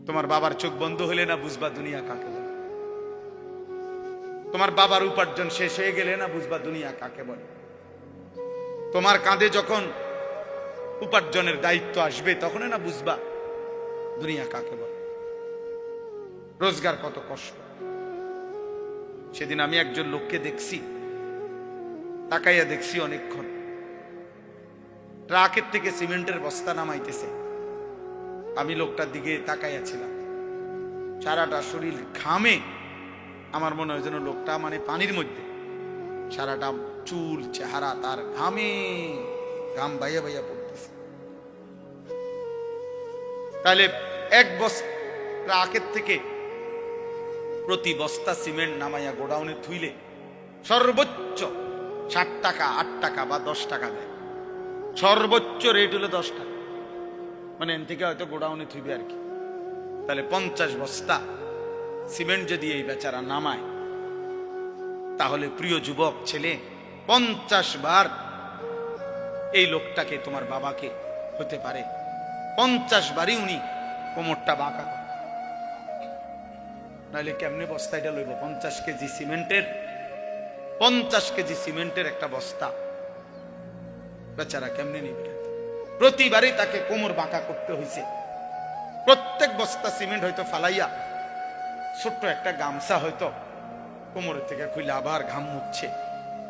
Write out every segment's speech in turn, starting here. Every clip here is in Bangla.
তোমার বাবার চোখ বন্ধ হলে না বুঝবা দুনিয়া কাকে বলে। তোমার বাবার উপার্জন শেষ হয়ে গেলে না বুঝবা দুনিয়া কাকে বলে। তোমার কাঁধে যখন উপার্জনের দায়িত্ব আসবে তখন না বুঝবা দুনিয়া কাকে বলে। রোজগার কত কষ্ট। সেদিন আমি একজন লোককে দেখছি, তাকাইয়া দেখছি অনেকক্ষণ, ট্রাকের থেকে সিমেন্টের বস্তা নামাইতেছে। আমি লোকটার দিকে তাকাইয়া ছিলাম, সারাটা শরীর ঘামে। আমার মনে হয় যেন লোকটা মানে পানির মধ্যে, সারাটা চুল চেহারা তার ঘামে, ঘাম বাইয়া বাইয়া পড়তেছে। তাহলে এক বস্তা ট্রাকের থেকে প্রতি বস্তা সিমেন্ট নামাইয়া গোডাউনে থুইলে সর্বোচ্চ 60 টাকা, 8 টাকা বা 10 টাকা দেয়। সর্বোচ্চ রেট হলো 10 টাকা, মানে এন থেকে হয়তো গোডাউনে থুইবে আর কি। তাহলে 50 বস্তা সিমেন্ট যদি এই বেচারা নামায়, তাহলে প্রিয় যুবক ছেলে, 50 বার এই লোকটাকে, তোমার বাবাকে হতে পারে 50 বারই উনি কোমরটা বাঁকা করে। নাহলে কেমনে বস্তা এটা লইব? 50 কেজি সিমেন্টের, 50 কেজি সিমেন্টের একটা বস্তা বেচারা কেমনে নিবে? প্রতিবারই তাকে কোমর বাঁকা করতে হয়েছে। প্রত্যেক বস্তা সিমেন্ট হয়তো ফালাইয়া ছোট্ট একটা গামছা হয়তো কোমরের থেকে খুলে আবার ঘাম মুছছে,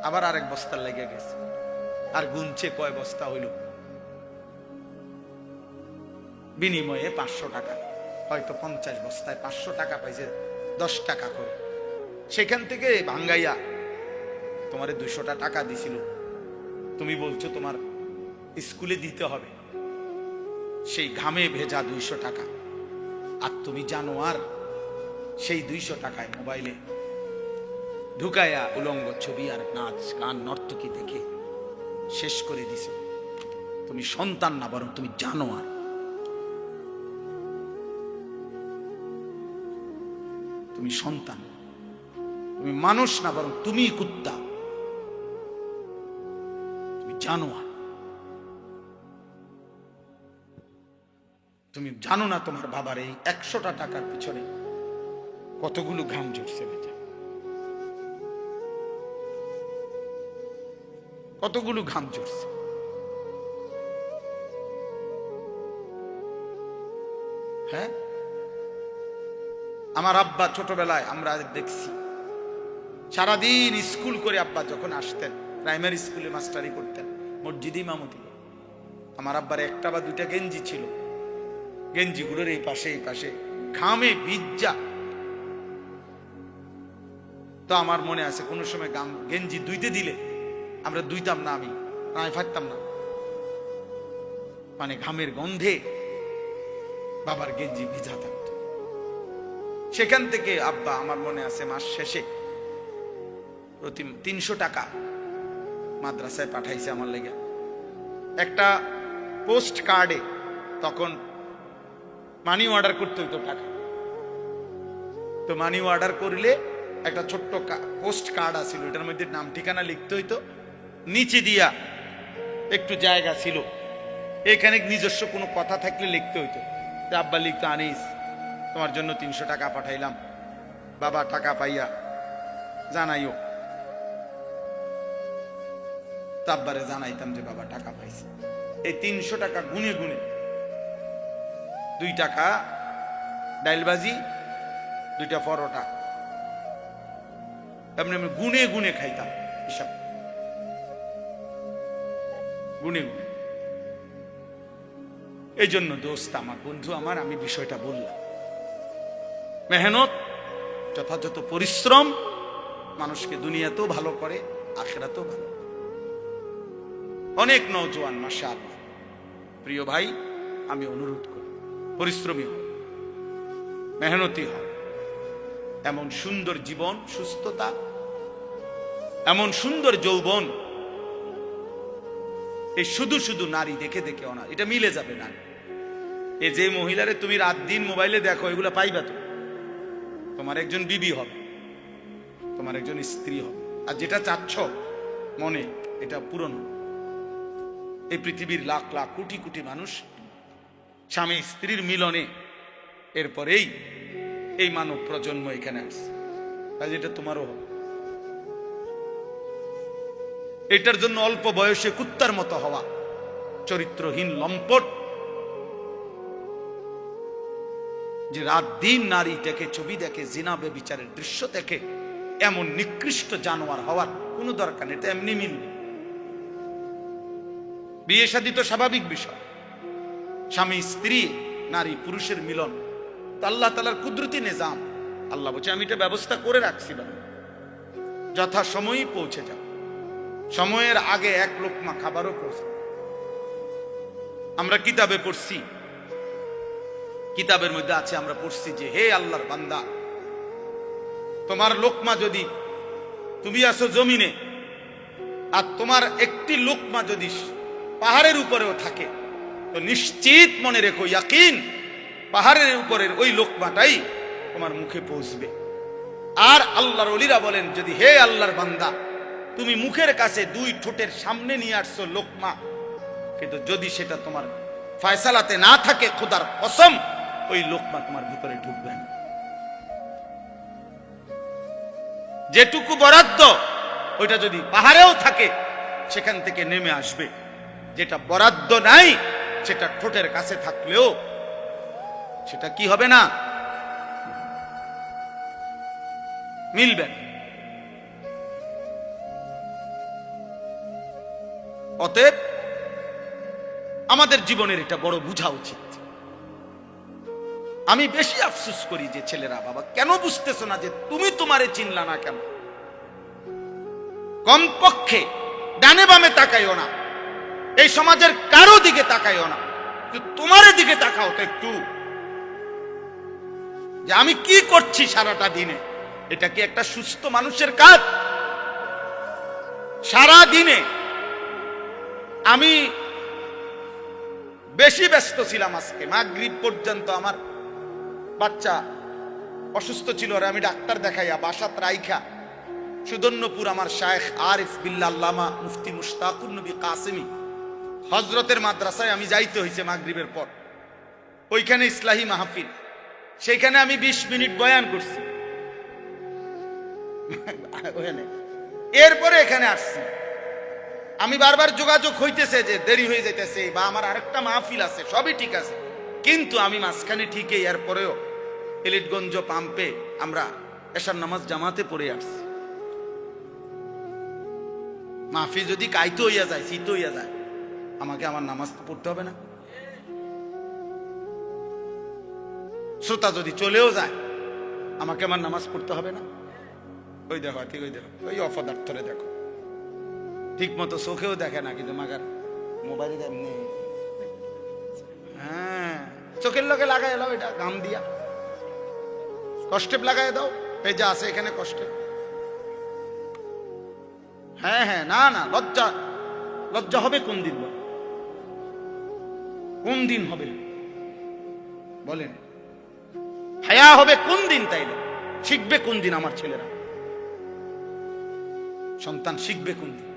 আবার আরেক বস্তা লেগে গেছে, আর গুনছে কয় বস্তা হইল। বিনিময়ে 500 টাকা, হয়তো 50 বস্তায় 500 টাকা পাইছে, 10 টাকা করে। সেখান থেকে ভাঙ্গাইয়া তোমারে 200 টাকা দিছিল, তুমি বলছো তোমার স্কুলে দিতে হবে, সেই ঘামে ভেজা 200 টাকা। আর তুমি জানো আর সেই 200 টাকায় মোবাইলে ঢুকায়া উলঙ্গ ছবি আর নাচ গান নর্তকী দেখে শেষ করে দিছে। তুমি সন্তান না, বরং তুমি জানো আর। তুমি সন্তান, তুমি মানুষ না, বরং তুমি কুত্তা, তুমি জানো আর। তুমি জানো না তোমার বাবার এই 100টা টাকার পিছনে কতগুলো ঘাম ঝরছে বেটা, কতগুলো ঘাম ঝরছে। হ্যাঁ, আমার আব্বা ছোটবেলায় আমরা দেখছি সারাদিন স্কুল করে আব্বা যখন আসতেন, প্রাইমারি স্কুলে মাস্টারি করতেন, মসজিদে ইমামতি। আমার আব্বার একটা বা দুইটা গেঞ্জি ছিল, গেঞ্জিগুলোর এই পাশে এই পাশে ঘামে ভিজা। তো আমার মনে আছে কোন সময় গেঞ্জি ধুইতে দিলে আমরা ধুইতাম না, আমি ফাটতাম না, মানে ঘামের গন্ধে বাবার গেঞ্জি ভিজা থাকতো। সেখান থেকে আব্বা, আমার মনে আছে, মাস শেষে প্রতি 300 টাকা মাদ্রাসায় পাঠাইছে আমার লেগে। একটা পোস্ট কার্ডে তখন মানি অর্ডার করতে হইতো টাকা, তো মানি অর্ডার করলে একটা ছোট্ট পোস্ট কার্ড আছিল, এটার মধ্যে নাম ঠিকানা লিখতে হইতো, নিচে দিয়া একটু জায়গা ছিল, এখানে নিজস্ব কোনো কথা থাকলে লিখতে হইতো। আব্বা লিখতো, আনিস তোমার জন্য 300 টাকা পাঠাইলাম, বাবা টাকা পাইয়া জানাইও। তো আব্বারে জানাইতাম যে বাবা টাকা পাইছে। এই 300 টাকা গুনে গুনে 2 টাকা ডাইলবাজি, 2টা পরোটা, এমনি এমনি গুনে গুনে খাইতাম, হিসাব গুনে গুনে। এই জন্য দোস্ত আমার, বন্ধু আমার, আমি বিষয়টা বললাম, মেহনত, যথাযথ পরিশ্রম মানুষকে দুনিয়াতেও ভালো করে, আখিরাতেও ভালো। অনেক নওজোয়ান মাশাআল্লাহ, প্রিয় ভাই, আমি অনুরোধ করি পরিশ্রমী হও, মেহনতি হও। এমন সুন্দর জীবন, সুস্থতা, এমন সুন্দর যৌবন, এই শুধু শুধু নারী দেখে দেখে না, এটা মিলে যাবে না। এই যে মহিলারে তুমি রাত দিন মোবাইলে দেখো, এগুলা পাইবা তো, তোমার একজন বিবি হবে, তোমার একজন স্ত্রী হবে। আর যেটা চাচ্ছ মনে, এটা পূরণ হবে। এই পৃথিবীর লাখ লাখ কোটি কোটি মানুষ স্বামী স্ত্রীর মিলনে এরপরেই এই মানব প্রজন্ম এখানে আসছে। কাজে এটা তোমারও হবে। এটার জন্য অল্প বয়সে কুত্তার মতো হওয়া, চরিত্রহীন লম্পট, যে রাত দিন নারীটাকে ছবি দেখে, জিনা ব্যভিচারের দৃশ্য দেখে, এমন নিকৃষ্ট জানোয়ার হওয়ার কোনো দরকার নেই। এটা এমনি মিলবে। বিয়ে শাদী তো স্বাভাবিক বিষয়, স্বামী স্ত্রী নারী পুরুষের মিলন, তো আল্লাহ তাআলার কুদরতি নিজাম। আল্লাহ বলছে আমি এটা ব্যবস্থা করে রাখছি, যথা সময়ই পৌঁছে যাও। সময়ের আগে এক লোকমা খাবারও পৌঁছে। আমরা কিতাবে পড়ছি, কিতাবের মধ্যে আছে, আমরা পড়ছি যে হে আল্লাহর বান্দা, তোমার লোকমা যদি, তুমি আসো জমিনে, আর তোমার একটি লোকমা যদি পাহাড়ের উপরেও থাকে, তো নিশ্চিত মনে রেখো, ইয়াকিন, পাহাড়ের উপরের ওই লোকমাটাই তোমার মুখে পৌঁছবে। আর আল্লাহর ওলিরা বলেন, যদি হে আল্লাহর বান্দা, তুমি মুখের কাছে দুই ঠোঁটের সামনে নিয়ে আসছো লোকমা, কিন্তু যদি সেটা তোমার ফয়সালাতে না থাকে, খোদার কসম ওই লোকমা তোমার ভিতরে ঢুকবে না। যেটুকু বরাদ্দ ওইটা যদি পাহাড়েও থাকে, সেখান থেকে নেমে আসবে। যেটা বরাদ্দ নাই, সেটা ঠোঁটের কাছে থাকলেও সেটা কি হবে না, মিলবে। অতএব আমাদের জীবনের এটা বড় বুঝা উচিত। আমি বেশি আফসোস করি যে ছেলেরা, বাবা কেন বুঝতেছো না যে তুমি তোমারে চিনলা না কেন? কমপক্ষে ডানে বামে তাকাইও না, এই সমাজের কারো দিকে তাকাইও না, তোমার দিকে তাকাও তো একটু, যে আমি কি করছি সারাটা দিনে। এটা কি একটা সুস্থ মানুষের কাজ? সারা দিনে আমি বেশি ব্যস্ত ছিলাম। আজকে মাগরিব পর্যন্ত আমার বাচ্চা অসুস্থ ছিল, আর আমি ডাক্তার দেখাইয়া বাসাত রাইখা সুদর্ণপুর আমার শায়েখ আরিফ বিল্লাহ আল্লামা মুফতি মুশতাকুর নবী কাসেমি হযরতের মাদ্রাসায় আমি যাইতে হয়েছে মাগরিবের পর। ওইখানে ইসলাহি মাহফিল, সেইখানে আমি 20 মিনিট বয়ান করছি। এরপরে এখানে আসছি। আমি বারবার যোগাযোগ হইতেছে যে দেরি হয়ে যাইতেছে, বা আমার আরেকটা মাহফিল আছে, সবই ঠিক আছে, কিন্তু আমি মাঝখানে ঠিকই এরপরেও এলিটগঞ্জ পাম্পে আমরা এশার নামাজ জামাতে পড়ে আসছি। মাহফিল যদি কাইতে হইয়া যায়, শীত হইয়া যায়, আমাকে আমার নামাজ পড়তে হবে না? শ্রোতা যদি চলেও যায়, আমাকে আমার নামাজ পড়তে হবে না? ওই দেখো, ঠিক ওই দেখো, ওই অপদার্থরে দেখো, ঠিক মতো চোখেও দেখে না, কিন্তু মাগার মোবাইলে এমনি, হ্যাঁ, চোখের লগে লাগাই এলাও, এটা গাম দিয়া কষ্টে লাগাই দাও, এই যে আছে এখানে কষ্টে। হ্যাঁ হ্যাঁ, না না, লজ্জা, লজ্জা হবে কোন দিন? কোন দিন হবে বলেন? হায়া হবে কোন দিন? তাইলে শিখবে কোন দিন আমার ছেলেরা? সন্তান শিখবে কোন দিন?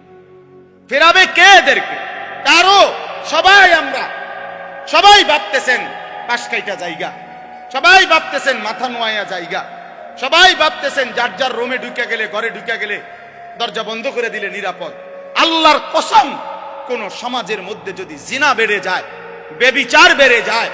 ফেরাবে কে এদেরকে? কারো। সবাই আমরা, সবাই ভাবতেছেন পাশ কাইটা জায়গা, সবাই ভাবতেছেন মাথা নোয়া জায়গা, সবাই ভাবতেছেন যার যার রুমে ঢুকে গেলে, ঘরে ঢুকে গেলে দরজা বন্ধ করে দিলে নিরাপদ। আল্লাহর কসম, কোন সমাজের মধ্যে যদি জিনা বেড়ে যায়, বেবিচার বেড়ে যায়,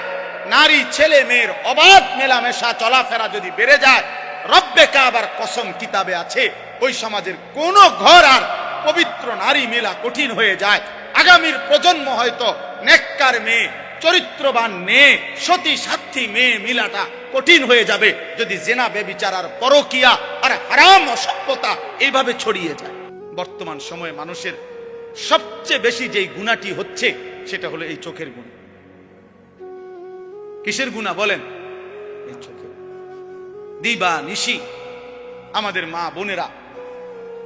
নারী ছেলে মেয়ের অবাধ মেলামেশা চলাফেরা যদি বেড়ে যায়, রব্বে কাবার কসম কিতাবে আছে, ওই সমাজের কোন ঘর আর পবিত্র নারী মেলা কঠিন হয়ে যায়। আগামীর প্রজন্ম হয়তো নেককার মেয়ে, চরিত্রবান মেয়ে, সতী সাথী মেয়ে মিলাটা কঠিন হয়ে যাবে যদি জেনা বেবিচার আর পরকিয়া আর হারাম অসভ্যতা এইভাবে ছড়িয়ে যায়। বর্তমান সময়ে মানুষের সবচেয়ে বেশি যেই গুনাহটি হচ্ছে, সেটা হলো এই চোখের গুনাহ। কিসের গুনাহ বলেন? এই চোখের। দিবা নিশি আমাদের মা বোনেরা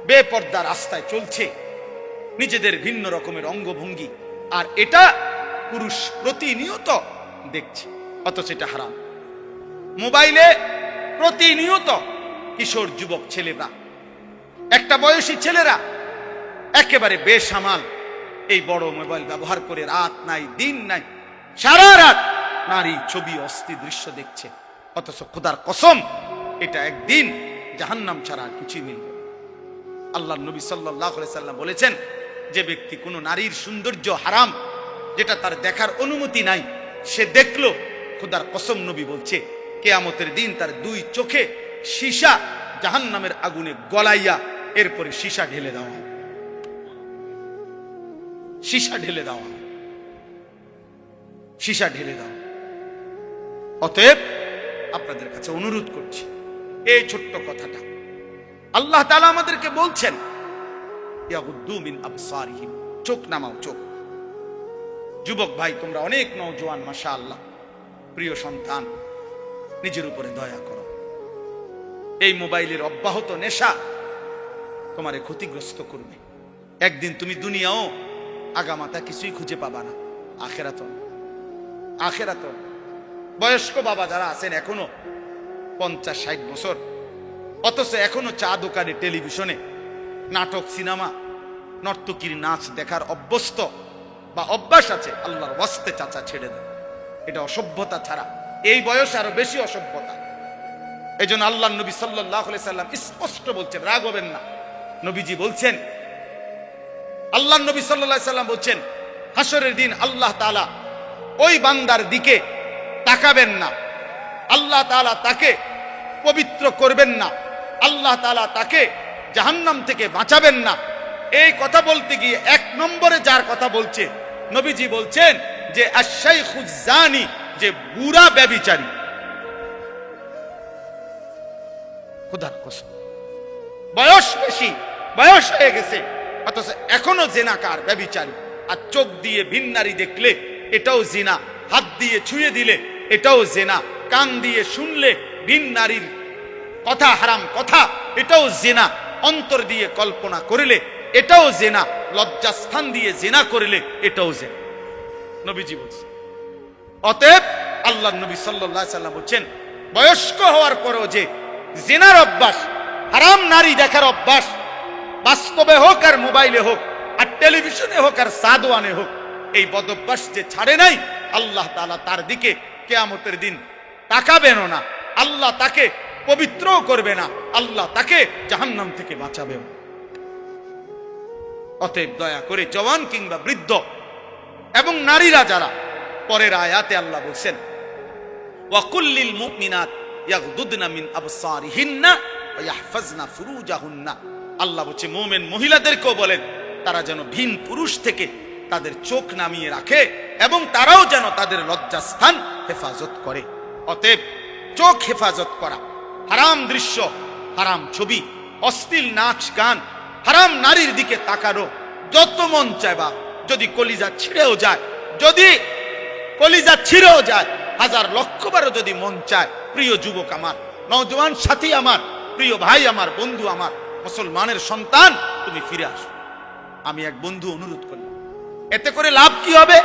বেপর্দা রাস্তায় চলছে, নিজেদের ভিন্ন রকমের অঙ্গভঙ্গি, আর এটা পুরুষ প্রতিনিয়ত দেখছে, অথচ এটা হারাম। মোবাইলে প্রতিনিয়ত কিশোর যুবক ছেলেরা, একটা বয়সী ছেলেরা একেবারে বেসামাল এই বড় মোবাইল ব্যবহার করে রাত নাই দিন নাই সারা রাত নারী ছবি অস্থি দৃশ্য দেখছে। অথচ খোদার কসম এটা একদিন জাহান্নাম ছাড়া আর কিছুই মিলবে। আল্লাহ নবী সাল্লাল্লাহু আলাইহি সাল্লাম বলেছেন, যে ব্যক্তি কোনো নারীর সৌন্দর্য হারাম, যেটা তার দেখার অনুমতি নাই, সে দেখলো, খোদার কসম নবী বলছে কিয়ামতের দিন তার দুই চোখে সীসা জাহান্নামের আগুনে গলাইয়া এরপরে সীসা ঢেলে দেওয়া হবে। সীসা ঢেলে দেওয়া হবে, সীসা ঢেলে দেওয়া। অতএব আপনাদের কাছে অনুরোধ করছি, এই ছোট্ট কথাটা আল্লাহ তাআলা আমাদেরকে বলছেন, ইয়াগুদ্দু মিন আবসারিহিম, চোখ নামাও, চোখ। যুবক ভাই, তোমরা অনেক নওজোয়ান, মাশাআল্লাহ, প্রিয় সন্তান, নিজের উপরে দয়া করো। এই মোবাইলের অব্যাহত নেশা তোমারে ক্ষতিগ্রস্ত করবে। একদিন তুমি দুনিয়াও আগামাতা কিছুই খুঁজে পাবা না, আখেরাত। আখেরাত বয়স্ক বাবা যারা আছেন এখনো 50-60 বছর, অথচ এখনো চা দোকানে, টেলিভিশনে নাটক, সিনেমা, নর্তকীর নাচ দেখার অভ্যস্ত বা অভ্যাস আছে, আল্লাহর ওয়াস্তে চাচা ছেড়ে দেন। এটা অসভ্যতা ছাড়া এই বয়সে আরো বেশি অসভ্যতা। এই জন্য আল্লাহ নবী সাল্লাল্লাহু আলাইহি সাল্লাম স্পষ্ট বলছেন, রাগ হবেন না, নবীজি বলছেন, আল্লাহ নবী সাল্লাল্লাহু আলাইহি সাল্লাম বলছেন, হাসরের দিন আল্লাহ তাআলা ওই বান্দার দিকে তাকাবেন না, আল্লাহ তাআলা তাকে পবিত্র করবেন না, আল্লাহ তাআলা তাকে জাহান্নাম থেকে বাঁচাবেন না। এই কথা বলতে গিয়ে 1 নম্বরে যার কথা বলছে, নবীজি বলছেন যে আশ-শাইখুজ জানি, যে বুড়া ব্যভিচারী। খোদার কসম, বয়স বেশি, বয়স হয়ে গেছে, অথচ এখনো জিনাকার, ব্যভিচারী। আর চোখ দিয়ে ভিন নারী দেখলে এটাও জিনা, হাত দিয়ে ছুঁয়ে দিলে এটাও জিনা, কান দিয়ে শুনলে ভিন নারীর কথা, হারাম কথা, এটাও জিনা, অন্তর দিয়ে কল্পনা করলে এটাও জিনা, লজ্জাস্থান দিয়ে জিনা করলে এটাও জিনা, নবীজি বলছেন। অতএব আল্লাহ নবী সাল্লাল্লাহু আলাইহি সাল্লাম বলছেন, বয়স্ক হওয়ার পরেও যে জিনার অভ্যাস, হারাম নারী দেখার অভ্যাস, বাস্তবে হোক আর মোবাইলে হোক আর টেলিভিশনে হোক আর সাদওয়ানে হোক, এই বদ অভ্যাস যে ছাড়ে নাই, আল্লাহ তাআলা তার দিকে কিয়ামতের দিন তাকাবেন না, আল্লাহ তাকে পবিত্রও করবে না, আল্লাহ তাকে জাহান্নাম থেকে বাঁচাবে। অতএব দয়া করে জওয়ান কিংবা বৃদ্ধ এবং নারীরা যারা, পরের আয়াতে আল্লাহ বলছেন, ওয়া কুল্লিল মুমিনাত ইয়াগদুদনা মিন আবসারিহিন্না ওয়া ইয়াহফাজনা ফুরুজাহুন্না। আল্লাহ বলছে মুমিন মহিলাদেরকেও বলেন তারা যেন ভিন পুরুষ থেকে তাদের চোখ নামিয়ে রাখে এবং তারাও যেন তাদের লজ্জাস্থান হেফাজত করে। অতএব চোখ হেফাজত করা, হারাম দৃশ্য, হারাম ছবি, অশ্লীল নাচ গান, হারাম নারীর দিকে তাকানো যত মন চায়, বা যদি কলিজা ছিঁড়েও যায়, যদি কলিজা ছিঁড়েও যায়, 1000 লক্ষ বারও যদি মন চায়, প্রিয় যুবক আমার, নওজোয়ান সাথী আমার, প্রিয় ভাই আমার, বন্ধু আমার, মুসলমানের সন্তান, তুমি ফিরে আসো। আমি এক বন্ধু অনুরোধ করলাম, এতে করে লাভ কি হবে?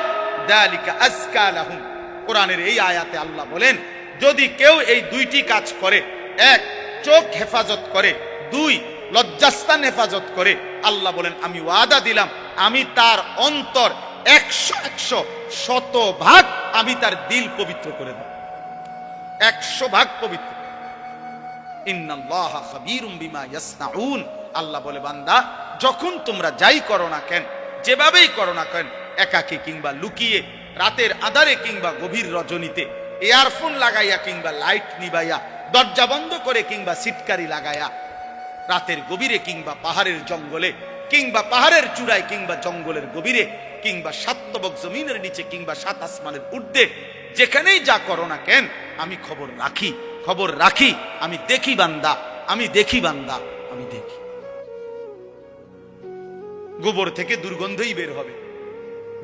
যালিকা আজকা লাহুম। কোরআনের এই আয়াতে আল্লাহ বলেন, যদি কেউ এই 2টি কাজ করে, 1 চোখ হেফাজত করে, 2 লজ্জাস্থান হেফাজত করে, আল্লাহ বলেন আমি ওয়াদা দিলাম, আমি তার অন্তর 100 100% আমি তার দিল পবিত্র করে দেব, 100% পবিত্র। ইন্নাল্লাহা খাবীরুম বিমা ইয়াসনাউন। আল্লাহ বলে, বান্দা যখন তোমরা যাই করো না কেন, যেভাবেই করো না কেন, একাকী কিংবা লুকিয়ে, রাতের আধারে কিংবা গভীর রজনীতে, ইয়ারফোন লাগাইয়া কিংবা লাইট নিবাইয়া, দরজা বন্ধ করে কিংবা সিটকারি লাগাইয়া, রাতের গভীরে কিংবা পাহাড়ের জঙ্গলে কিংবা পাহাড়ের চূড়ায় কিংবা জঙ্গলের গভীরে কিংবা 7 তবক জমিনের নিচে কিংবা 7 আসমানের ঊর্ধ্বে, যেখানেই যা করো না কেন, আমি খবর রাখি, খবর রাখি, আমি দেখি বান্দা, আমি দেখি বান্দা, আমি দেখি। গোবর থেকে দুর্গন্ধই বের হবে,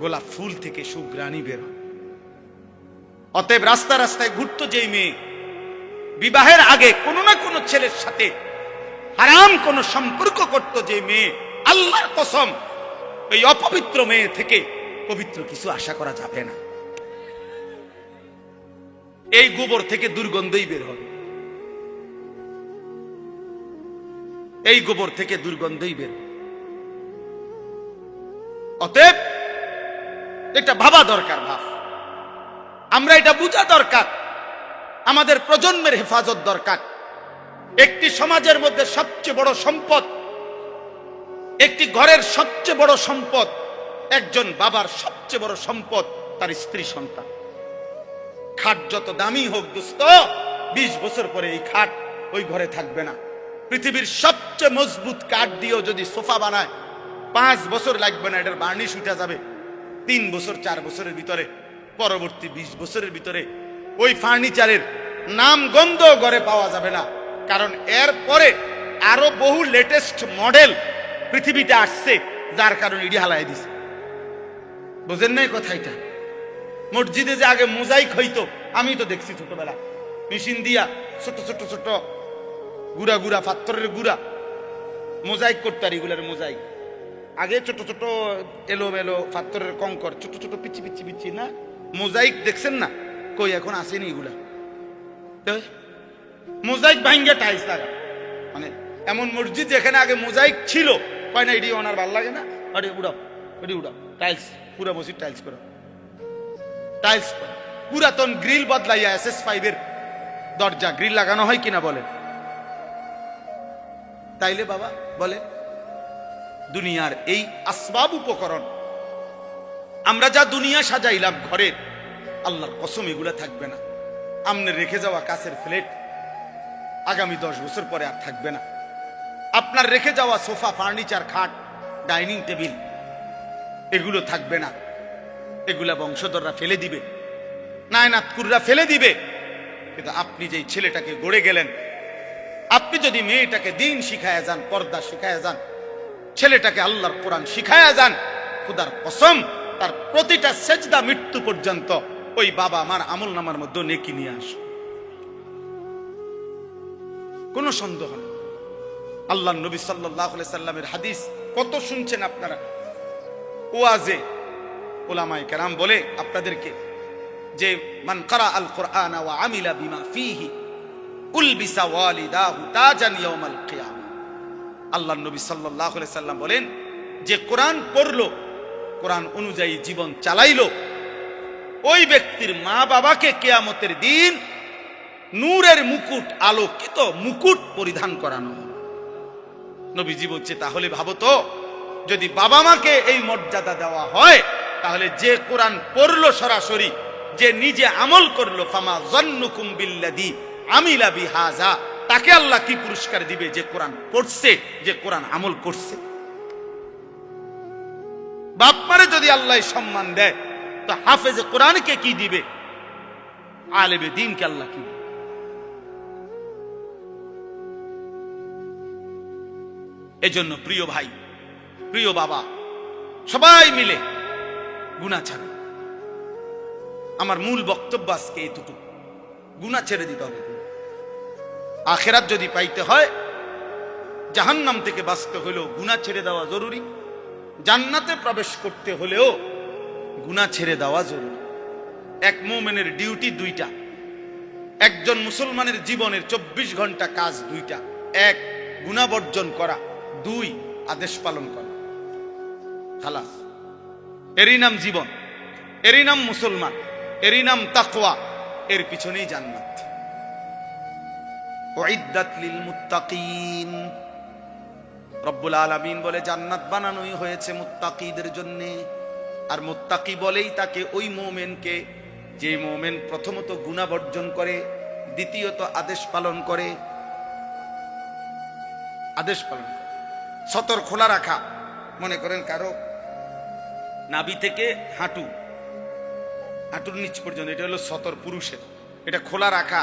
গোলাপ ফুল থেকে সুঘ্রাণই বের হবে। অতএব রাস্তা রাস্তায় ঘুরতো যেই মেয়ে, বিবাহের আগে কোনো না কোনো ছেলের সাথে হারাম কোন সম্পর্ক করত যে মেয়ে, আল্লাহর কসম এই অপবিত্র মেয়ে থেকে পবিত্র কিছু আশা করা যাবে না। এই গোবর থেকে দুর্গন্ধই বের হবে, এই গোবর থেকে দুর্গন্ধই বের হবে। অতএব এটা ভাবা দরকার, ভাব, আমরা এটা বোঝা দরকার আমাদের প্রজন্মের হেফাজত দরকার। একটি সমাজের মধ্যে সবচেয়ে বড় সম্পদ, একটি ঘরের সবচেয়ে বড় সম্পদ, একজন বাবার সবচেয়ে বড় সম্পদ তার স্ত্রী সন্তান। খাট যত দামি হোক দোস্ত, 20 বছর পরে এই খাট ওই ঘরে থাকবে না। পৃথিবীর সবচেয়ে মজবুত কাঠ দিয়েও যদি সোফা বানায় 5 বছর লাগবে না, এটার বার্নিশ উঠে যাবে 3 বছর 4 বছরের ভিতরে। পরবর্তী 20 বছরের ভিতরে ওই ফার্নিচারের নাম গন্ধ ঘরে পাওয়া যাবে না, কারণ এর পরে আরো বহু লেটেস্ট মডেল পৃথিবীতে আসছে, যার কারণে ইডি হালাই দিছে। বুঝেন নাই কথা? এটা মসজিদে যে আগে মোজাইক হইতো, আমি তো দেখছি ছোটবেলা মেশিন দিয়া ছোট ছোট ছোট গুড়া গুড়া পাথরের গুড়া মোজাইক করতে, আর এগুলার মোজাইক আগে ছোট ছোট এলো মেলো পাথরের কঙ্কর, ছোট ছোট পিচি পিচি পিচি না মোজাইক দেখছেন না? কই এখন আসেনি এগুলা। মোজাইক ভাঙ্গে টাইলস লাগা, মানে এমন মসজিদ যেখানে আগে মোজাইক ছিল, কয় না এটি ওনার ভাল লাগে না, আরে উড়াও এটি উড়াও, টাইলস পুরা মসজিদ টাইলস করো, টাইলস করো। পুরাতন গ্রিল বদলাইয়া SS5 এর দরজা গ্রিল লাগানো হয় কিনা বলেন? তাইলে বাবা বলে দুনিয়ার এই আসবাব উপকরণ আমরা যা দুনিয়া সাজাইলাম ঘরের, আল্লাহর কসম এগুলা থাকবে না। আমনের রেখে যাওয়া কাছের ফ্লেট আগামী 10 বছর পরে আর থাকবে না। আপনার রেখে যাওয়া সোফা, ফার্নিচার, খাট, ডাইনিং টেবিল এগুলো থাকবে না। এগুলা বংশধররা ফেলে দিবে, নায়নাতকুররা ফেলে দিবে। কিন্তু আপনি যেই ছেলেটাকে গড়ে গেলেন, আপনি যদি মেয়েটাকে দিন শিখায়া যান, পর্দা শিখায়া যান, ছেলেটাকে আল্লাহর কোরআন শিখায়া যান, খুদার কসম তার প্রতিটা সেজদা মৃত্যু পর্যন্ত ওই বাবা মার আমল নামার মধ্যে নেকি নিয়ে আস, কোন সন্দেহ নেই। আল্লাহ নবী সাল্লাল্লাহু আলাইহি সাল্লামের হাদিস কত শুনছেন আপনারা। ওয়াজে উলামায়ে কেরাম বলে আপনাদেরকে যে মান ক্বারা আল কুরআন ওয়া আমিলা বিমা ফীহি উলবিসা ওয়ালিদাহু তাজান ইয়াউমাল কিয়ামা। আল্লাহ নবী সাল্লাল্লাহু আলাইহি সাল্লাম বলেন, যে কোরআন পড়লো, কোরআন অনুযায়ী জীবন চালাইলো, ওই ব্যক্তির মা বাবাকে কিয়ামতের দিন নূরের মুকুট, আলোকিত মুকুট পরিধান করানো হবে। নবীজি বলছে, তাহলে ভাবো তো, যদি বাবা মাকে এই মর্যাদা দেওয়া হয়, তাহলে যে কোরআন পড়লো সরাসরি, যে নিজে আমল করলো, ফামা যান্নুকুম বিল্লাযী আমিলা বিহাযা, তাকে আল্লাহ কি পুরস্কার দিবে? যে কোরআন পড়ছে, যে কোরআন আমল করছে। বাপ মারে যদি আল্লাহ সম্মান দেয়, তো হাফেজে কোরআনকে কি দিবে? আলেমে দ্বীনকে আল্লাহ কি দিবে? এজন্য প্রিয় ভাই, প্রিয় বাবা, সবাই মিলে গুনাহ ছাড়েন। আমার মূল বক্তব্য আজকে এতটুকু, গুনাহ ছেড়ে দিতে হবে। আখিরাত যদি পাইতে হয়, জাহান্নাম থেকে বাঁচতে হলেও গুনাহ ছেড়ে দেওয়া জরুরি, জান্নাতে প্রবেশ করতে হলেও গুনাহ ছেড়ে দেওয়া জরুরি। এক মুমিনের ডিউটি 2টা। একজন মুসলমানের জীবনের 24 ঘন্টা কাজ 2টা। 1 গুনাহ বর্জন করা, 2 আদেশ পালন করা। খালাস, এরই নাম জীবন, এরই নাম মুসলমান, এরই নাম তাকওয়া, এর পিছনেই জান্নাত। উইদ্দাত লিল মুত্তাকিন, রব্বুল আলামিন বলে জান্নাত বানানোই হয়েছে মুত্তাকিদের জন্য। আর মুত্তাকি বলেই তাকে ওই মুমিনকে, যে মুমিন প্রথমত গুনাহ বর্জন করে, দ্বিতীয়ত আদেশ পালন করে। আদেশ পালন করে, সতর খোলা রাখা। মনে করেন কারো নাভি থেকে হাঁটুর নিচ পর্যন্ত, এটা হলো সতর পুরুষের, এটা খোলা রাখা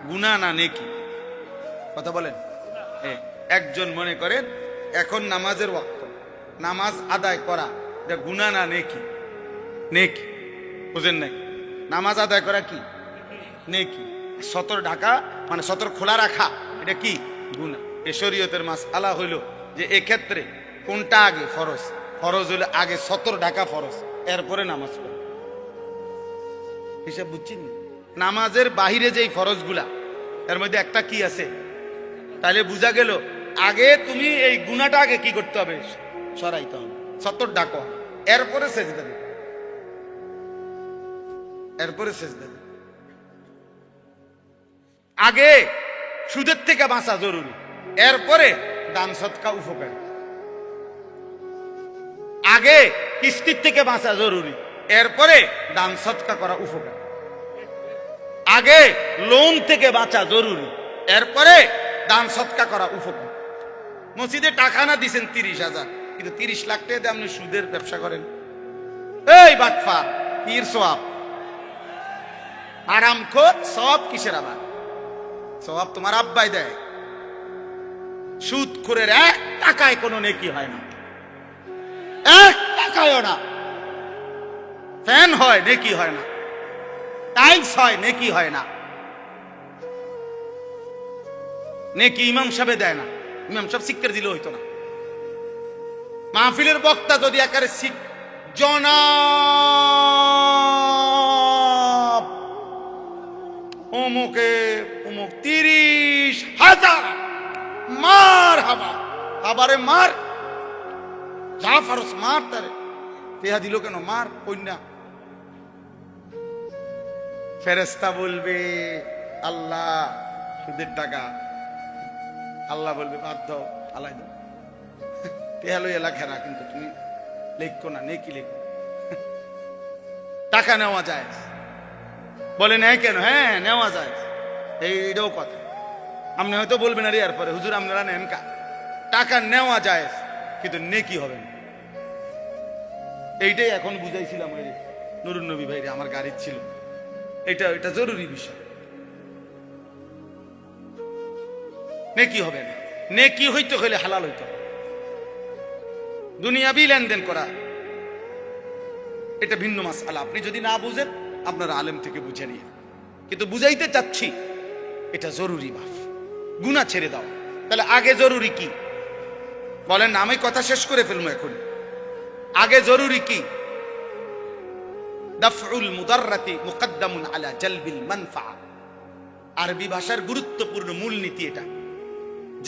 গুনাহ না নেকি? কথা বলেন। একজন মনে করেন এখন নামাজের ওয়াক্ত, নামাজ আদায় করা এটা গুনাহ না নেকি? নেকি। বুঝেন নাই? নামাজ আদায় করা কি নেকি, সতর ঢাকা মানে সতর খোলা রাখা এটা কি? গুনাহ। এ শরীয়তের মাসআলা হইল যে এক্ষেত্রে কোনটা আগে ফরজ? ফরজ হইলে আগে সতর ঢাকা ফরজ, এরপরে নামাজ পড়া। হিসাব বুঝছেন? নামাজের বাহিরে যেই ফরজগুলা, এর মধ্যে একটা কি আছে? তাহলে বুঝা গেল আগে তুমি এই গুনাহটা আগে কি করতে হবে? সরাইতে হবে, সতর ঢাকা, এরপরে সেজদা দিতে, এরপরে সেজদা দিতে। আগে সুদের থেকে বাঁচা জরুরি, এরপরে দান সদকা উপকারী। আগে কিস্তির থেকে বাঁচা জরুরি, এরপরে দান সদকা করা উপকারী। আগে লোন থেকে বাঁচা জরুরি, এরপরে দান সদকা করা উপকারী। মসজিদে টাকা না দিছেন 30,000, কিন্তু 30 লাখ টাকা দিয়ে আপনি সুদের ব্যবসা করেন। এই বাটফার, পীর সওয়াব আরাম খোদ, সওয়াব কিসের? আবার সওয়াব তোমার আব্বাই দেয়। সুদ করে 1 টাকায় কোনো নেকি হয় না, 1 টাকায়ও না। ফ্যান হয় নেকি হয় না, টাইলস হয় নেকি হয় না। নেকি ইমাম সাহেব দেয় না, ইমাম সাহেব শিক্ষা দিলে হইতো না। মাহফিলের বক্তা যদি একারে জনাব অমুকে অমুক 30,000 মার হাবা, আবারে মার, যা ফারস মার, তারে টেহা দিল কেন, মার কন্যা। ফেরেশতা বলবে আল্লাহ সুদের টাকা, আল্লাহ বলবে বাদ দাও, আলাই দাও, টেহা লই এলা খেরা, কিন্তু তুমি লেখো না, নেকি লেখো। টাকা নেওয়া যায়, বলে নেয় কেন? হ্যাঁ নেওয়া যায়, এইটাও কথা। আপনি হয়তো বলবেন আরে এরপরে হুজুর আপনারা নেন কা, টাকা নেওয়া যায় কিন্তু নেকি হবে না। এইটাই এখন বুঝাইছিলাম ওই নুরুন নবী ভাইরে, আমার গাড়ির ছিল। এটা জরুরি বিষয়। নেকি হবে না, নেকি হইতে হইলে হালাল হইতে হবে। দুনিয়াবি লেনদেন করা এটা ভিন্ন মাসআলা। আপনি যদি না বুঝেন আপনারা আলেম থেকে বুঝে নিয়ে, কিন্তু বুঝাইতে চাচ্ছি এটা জরুরি। মাফ গুনাহ ছেড়ে দাও। তাহলে আগে জরুরি কি বলেন না? আমি কথা শেষ করে ফেলবো এখন। আগে জরুরি কি? দাফউল মুদাররাতি মুকদ্দামুন আলা জালবিল মানফা। আরবি ভাষার গুরুত্বপূর্ণ মূলনীতি এটা,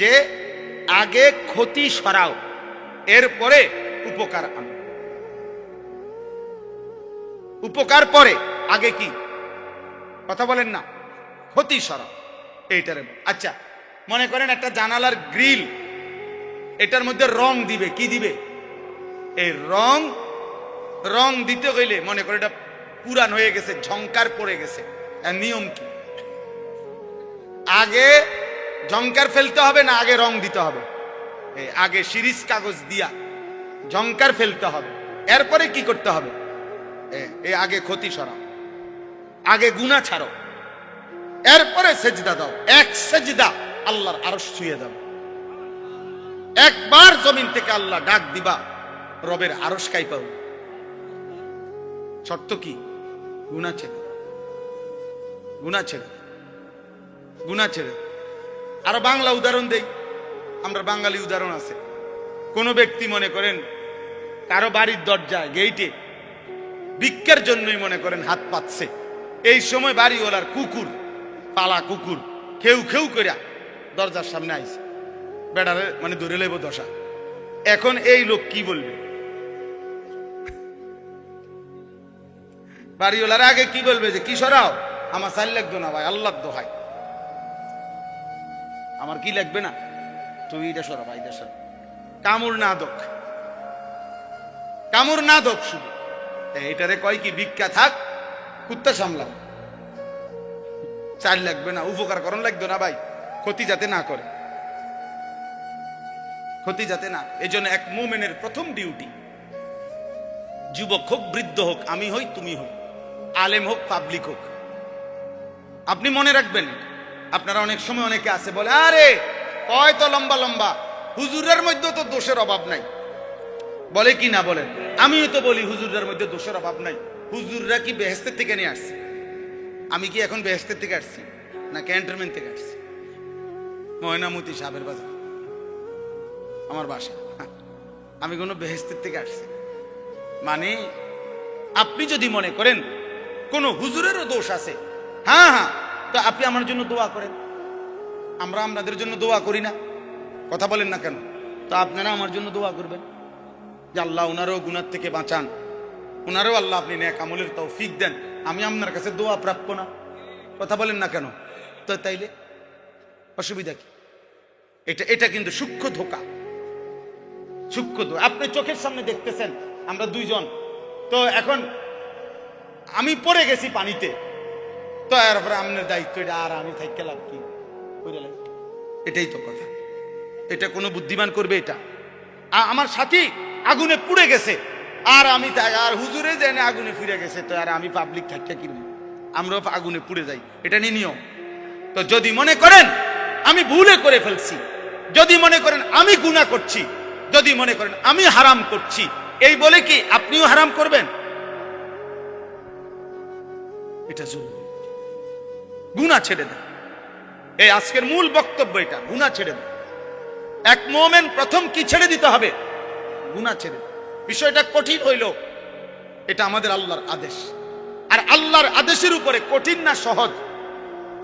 যে আগে ক্ষতি সরাও, এরপরে উপকার আনো। উপকার পরে, আগে কি? কথা বলেন না, ক্ষতি সরাও এইটারে। আচ্ছা মনে করেন একটা জানালার গ্রিল, এটার মধ্যে রং দিবে, কি দিবে? এই রং দিতে গেলে মনে করে এটা পুরান হয়ে গেছে, ঝংকার পড়ে গেছে, নিয়ম কি? আগে ঝংকার ফেলতে হবে না আগে রং দিতে হবে? আগে শিরিষ কাগজ দিয়া ঝংকার ফেলতে হবে, এরপরে কি করতে হবে? আগে ক্ষতি সরাও, আগে গুনাহ ছাড়ো, এরপরে সেজদা দাও। এক সেজদা আল্লাহর আরশ ছুঁয়ে যাবে। একবার জমিন থেকে আল্লাহ ডাক দিবা, রবের আরশ কাঁইপা উঠবে। শর্ত কি? গুনাহ ছেড়ে, গুনাহ ছেড়ে, গুনাহ ছেড়ে। আরো বাংলা উদাহরণ দেই, আমরা বাঙালি উদাহরণ আছে। কোন ব্যক্তি মনে করেন কারো বাড়ির দরজায় গেইটে ভিক্ষার জন্যই মনে করেন হাত পাতছে, এই সময় বাড়িওয়ালার কুকুর, পালা কুকুর খেউ খেউ কইরা দরজার সামনে আইছে, বেড়ারে মানে ধরে লেব দশা। এখন এই লোক কি বলবে? বাড়িওয়ালার আগে কি বলবে? যে কি সরাও, আমার চাল লাগতো না ভাই, আল্লাহর দোহাই, আমার কি লাগবে না, তুই এটা সরা ভাই, এটা সরা। কামড় না দোক, কামড় না দোক শুধু। এইটারে কয় কি? ভিক্ষা থাক, কুত্তা সামলাও। চাল লাগবে না, উপকার করণ লাগতো না ভাই, ক্ষতি যাতে না করে, ক্ষতি যাতে না। এই জন্য এক মুমিনের প্রথম ডিউটি, যুবক হোক বৃদ্ধ হোক, আমি হই তুমি হই, আলেম হোক পাবলিক হোক, আপনি মনে রাখবেন। আপনারা অনেক সময় অনেকে আছে বলে আরে কয় তো লম্বা লম্বা, হুজুরের মধ্যে তো দোষের অভাব নাই, বলে কি না বলেন? আমিও তো বলি হুজুরের মধ্যে দোষের অভাব নাই। হুজুররা কি বেহেশতের থেকে নিয়ে আসছে? আমি কি এখন বেহেশতের থেকে আসছি না ক্যান্টনমেন্ট থেকে আসছি? ময়নামতি সাহেবের বাজার আমার বাসা, আমি কোনো বেহেশতের থেকে আসছি? মানে আপনি যদি মনে করেন কোন হুজুরেরও দোষ আছে, হ্যাঁ হ্যাঁ, তো আপনি আমার জন্য দোয়া করেন। আমরা আপনাদের জন্য দোয়া করি না? কথা বলেন না কেন? তো আপনারা আমার জন্য দোয়া করবেন যে আল্লাহ ওনারও গুনাহ থেকে বাঁচান, ওনারও আল্লাহ আপনি নেক আমলের তৌফিক দেন। আমি আপনার কাছে দোয়া প্রাপ্য না? কথা বলেন না কেন? তো তাইলে অসুবিধা কি? এটা কিন্তু সূক্ষ্ম ধোঁকা, সূক্ষ্ম ধোঁকা। আপনি চোখের সামনে দেখতেছেন আমরা দুইজন, তো এখন আমি পড়ে গেছি পানিতে, তো এরপরে আপনার দায়িত্ব, এটা আর আমি থাকি লাভ কি? এটাই তো কথা। এটা কোনো বুদ্ধিমান করবে? এটা আমার সাথী আগুনে পুড়ে গেছে, আর আমি আর হুজুরে জেনে আগুনে ফিরে গেছে, তো আর আমি পাবলিক থাকি কিনবো, আমরাও আগুনে পুড়ে যাই, এটা নিয়ম। তো যদি মনে করেন আমি ভুলে করে ফেলছি, যদি মনে করেন আমি গুনাহ করছি, যদি মনে করেন আমি হারাম করছি, এই বলে কি আপনিও হারাম করবেন? এটা জরুরি। গুনাহ ছেড়ে দেন। এই আজকের মূল বক্তব্য এটা, গুনাহ ছেড়ে দেন। এক মুমিন প্রথম কি ছেড়ে দিতে হবে? গুনাহ ছেড়ে দেন। বিষয়টা কঠিন হইল, এটা আমাদের আল্লাহর আদেশ। আর আল্লাহর আদেশের উপরে কঠিন না সহজ,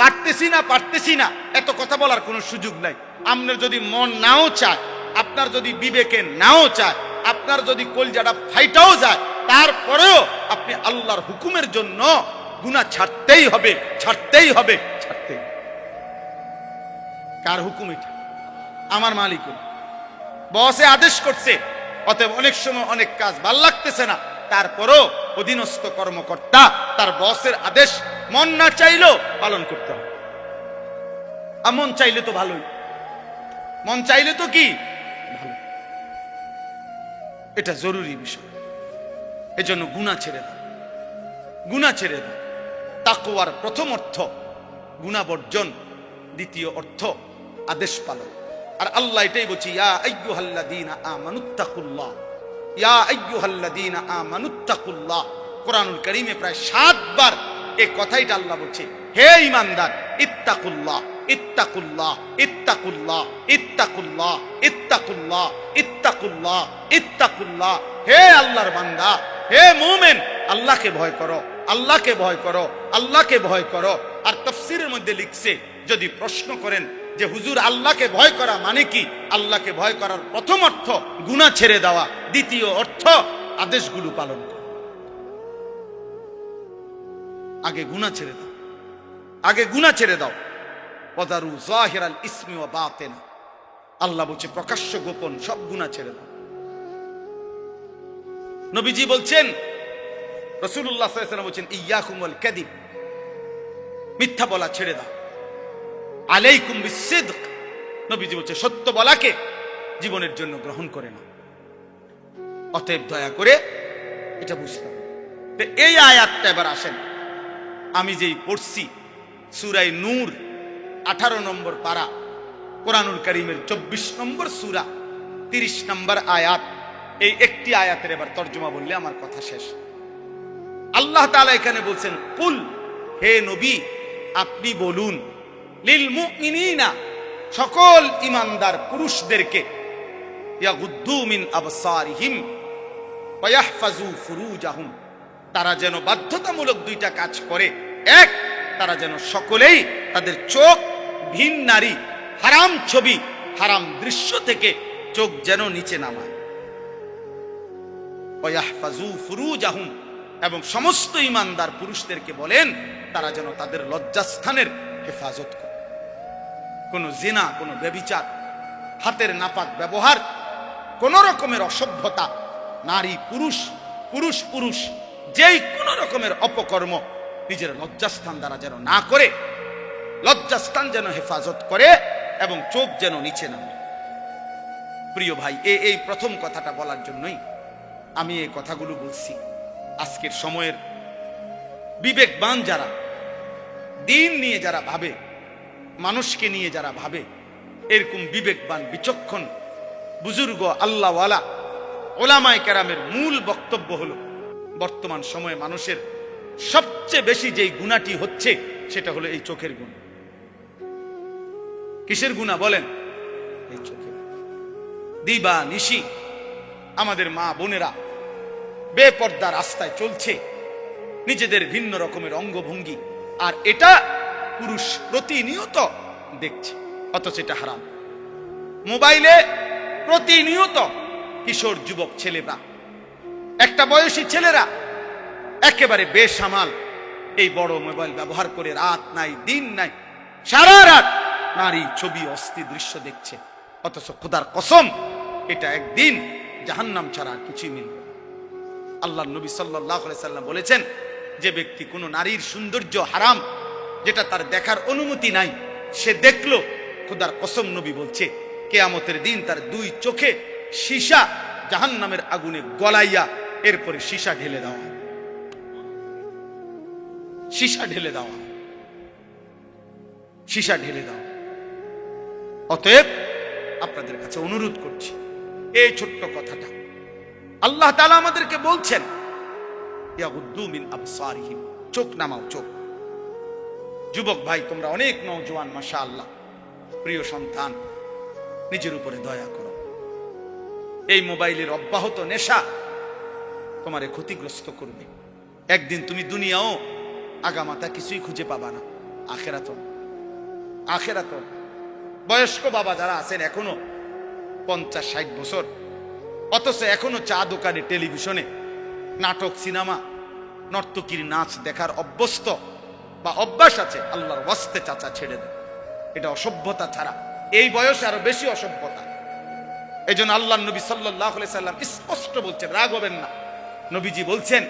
পারতেছি না এত কথা বলার কোনো সুযোগ নাই। আপনার যদি মন নাও চায়, আপনার যদি বিবেকে নাও চায়, আপনার যদি কলজাটা ফাইটাও যায়, তারপরেও আপনি আল্লাহর হুকুমের জন্য গুনাহ ছাড়তেই হবে। কার হুকুম এটা? আমার মালিক। বসে আদেশ করছে, অতএব অনেক সময় অনেক কাজ ভাল লাগতেছে না, তারপরও অধীনস্থ কর্মকর্তা তার বসের আদেশ মন না চাইলেও পালন করতে হবে। আর মন চাইলে তো ভালোই, মন চাইলে তো কি ভালো। এটা জরুরি বিষয়। এজন্য গুনাহ ছেড়ে দাও, গুনাহ ছেড়ে দাও। তাকওয়ার প্রথম অর্থ গুনাহ বর্জন, দ্বিতীয় অর্থ আদেশ পালন। আর আল্লাহ এটাই বলছে, ইয়া আইয়ুহাল্লাযীনা আমানুত্তাকুল্লাহ, ইয়া আইয়ুহাল্লাযীনা আমানুত্তাকুল্লাহ। কোরআনুল কারীমে প্রায় 7 বার এই কথাইটা আল্লাহ বলছে, হে ঈমানদার, ইত্তাকুল্লাহ, ইত্তাকুল্লাহ, ইত্তাকুল্লাহ, ইত্তাকুল্লাহ, ইত্তাকুল্লাহ, ইত্তাকুল্লাহ, ইত্তাকুল্লাহ। হে আল্লাহর বান্দা, হে মুমিন, আল্লাহকে ভয় করো, আল্লাহকে ভয় করো, আল্লাহকে ভয় করো। আর তাফসীরের মধ্যে লিখছে, যদি প্রশ্ন করেন যে হুজুর আল্লাহকে ভয় করা মানে কি, আল্লাহকে ভয় করার প্রথম অর্থ গুনাহ ছেড়ে দেওয়া, দ্বিতীয় অর্থ আদেশগুলো পালন করা। আগে গুনাহ ছেড়ে দাও, আগে গুনাহ ছেড়ে দাও। ওয়াদারু যাহিরাল ইসমি ওয়া বাতিনা। আল্লাহ বলছে প্রকাশ্য গোপন সব গুনাহ ছেড়ে দাও। নবীজি বলছেন, রাসূলুল্লাহ সাল্লাল্লাহু আলাইহি ওয়াসাল্লাম বলছেন, ইয়াকুম ওয়াল কাযিব, মিথ্যা বলা ছেড়ে দাও। আলাইকুম বিসসিদক, নবীজি বলছে সত্য বলাকে জীবনের জন্য গ্রহণ করে না। অতএব দয়া করে এটা বুঝতে হবে। এই আয়াতটা এবার আসেন, আমি যেই পড়ছি সূরা নূর 18 নম্বর পারা, কোরআনুল কারীমের 24 নম্বর সূরা 30 নম্বর আয়াত। এই একটি আয়াতের এবার তর্জমা বললে আমার কথা শেষ। আল্লাহ তাআলা এখানে বলছেন, কুল, হে নবী আপনি বলুন, লিল মুমিনিনা, সকল ঈমানদার পুরুষদেরকে, ইয়াগুদ্দু মিন আবসারিহিম ওয়া ইয়াহফাজু ফুরুজাহুম, তারা যেন বাধ্যতামূলক দুইটা কাজ করে। এক, তারা যেন সকলেই তাদের চোখ ভিন নারী, হারাম ছবি, হারাম দৃশ্য থেকে চোখ যেন নিচে নামায়। ওয়া ইয়াহফাজু ফুরুজাহুম, এবং সমস্ত ঈমানদার পুরুষদেরকে বলেন তারা যেন তাদের লজ্জাস্থানের হেফাজত করে। কোন জিনা, কোন ব্যভিচার, হাতের নাপাক ব্যবহার, কোন রকমের অসভ্যতা, নারী পুরুষ, পুরুষ পুরুষ, যেই কোন রকমের অপকর্ম নিজের লজ্জাস্থান দ্বারা যেন না করে, লজ্জাস্থান যেন হেফাজত করে এবং চোখ যেন নিচে নামে। প্রিয় ভাই, এই প্রথম কথাটা বলার জন্যই আমি এই কথাগুলো বলছি। আজকের সময়ের বিবেকবান যারা, দিন নিয়ে যারা ভাবে, মানুষকে নিয়ে যারা ভাবে, এরকম বিবেকবান বিচক্ষণ বুজুর্গ আল্লাহওয়ালা ওলামায়ে কেরামের মূল বক্তব্য হলো, বর্তমান সময়ে মানুষের সবচেয়ে বেশি যেই গুনাহটি হচ্ছে সেটা হলো এই চোখের গুনাহ। কিসের গুনাহ বলেন? এই চোখের। দিবা নিশি আমাদের মা বোনেরা বেপর্দা রাস্তায় চলছে, নিজেদের ভিন্ন রকমের অঙ্গভঙ্গি, আর এটা পুরুষ প্রতিনিয়ত দেখছে, অথচ এটা হারাম। মোবাইলে প্রতিনিয়ত কিশোর যুবক ছেলেরা, একটা বয়সী ছেলেরা একেবারে বেসামাল এই বড় মোবাইল ব্যবহার করে রাত নাই দিন নাই সারা রাত নারী ছবি অস্থি দৃশ্য দেখছে, অথচ খোদার কসম এটা একদিন জাহান্নাম ছাড়া আর কিছুই মিলবে না। আল্লাহ নবী সাল্লাল্লাহু আলাইহি সাল্লাম বলেছেন, যে ব্যক্তি কোনো নারীর সৌন্দর্য হারাম, যেটা তার দেখার অনুমতি নাই, সে দেখলো, খোদার কসম নবী বলছে কিয়ামতের দিন তার দুই চোখে সীসা জাহান্নামের আগুনে গলাইয়া এরপরে সীসা ঢেলে দেওয়া হয়, সীসা ঢেলে দেওয়া, সীসা ঢেলে দেওয়া। অতএব আপনাদের কাছে অনুরোধ করছি, এই ছোট্ট কথাটা আল্লাহ তাআলা আমাদেরকে বলছেন, ইয়াগুদ্দু মিন আবসারিহিম, চোখ নামাও, চোখ। যুবক ভাই, তোমরা অনেক নওজোয়ান, মাশাআল্লাহ, প্রিয় সন্তান, নিজের উপরে দয়া করো। এই মোবাইলের অব্যাহত নেশা তোমারে ক্ষতিগ্রস্ত করবে। একদিন তুমি দুনিয়াও আগামাতা কিছুই খুঁজে পাবা না, আখেরাত। বয়স্ক বাবা যারা আছেন এখনো 50-60 বছর, অথচ এখনো চা দোকানে, টেলিভিশনে নাটক, সিনেমা, নর্তকীর নাচ দেখার অভ্যস্ত বা অভ্যাস আছে, আল্লাহর ওয়াস্তে চাচা ছেড়ে দেয়। এটা অসভ্যতা ছাড়া এই বয়সে আরো বেশি অসভ্যতা। এই জন্য আল্লাহ নবী সাল্লাল্লাহু আলাইহি সাল্লাম স্পষ্ট বলছেন, রাগ হবেন না, নবীজি বলছেন,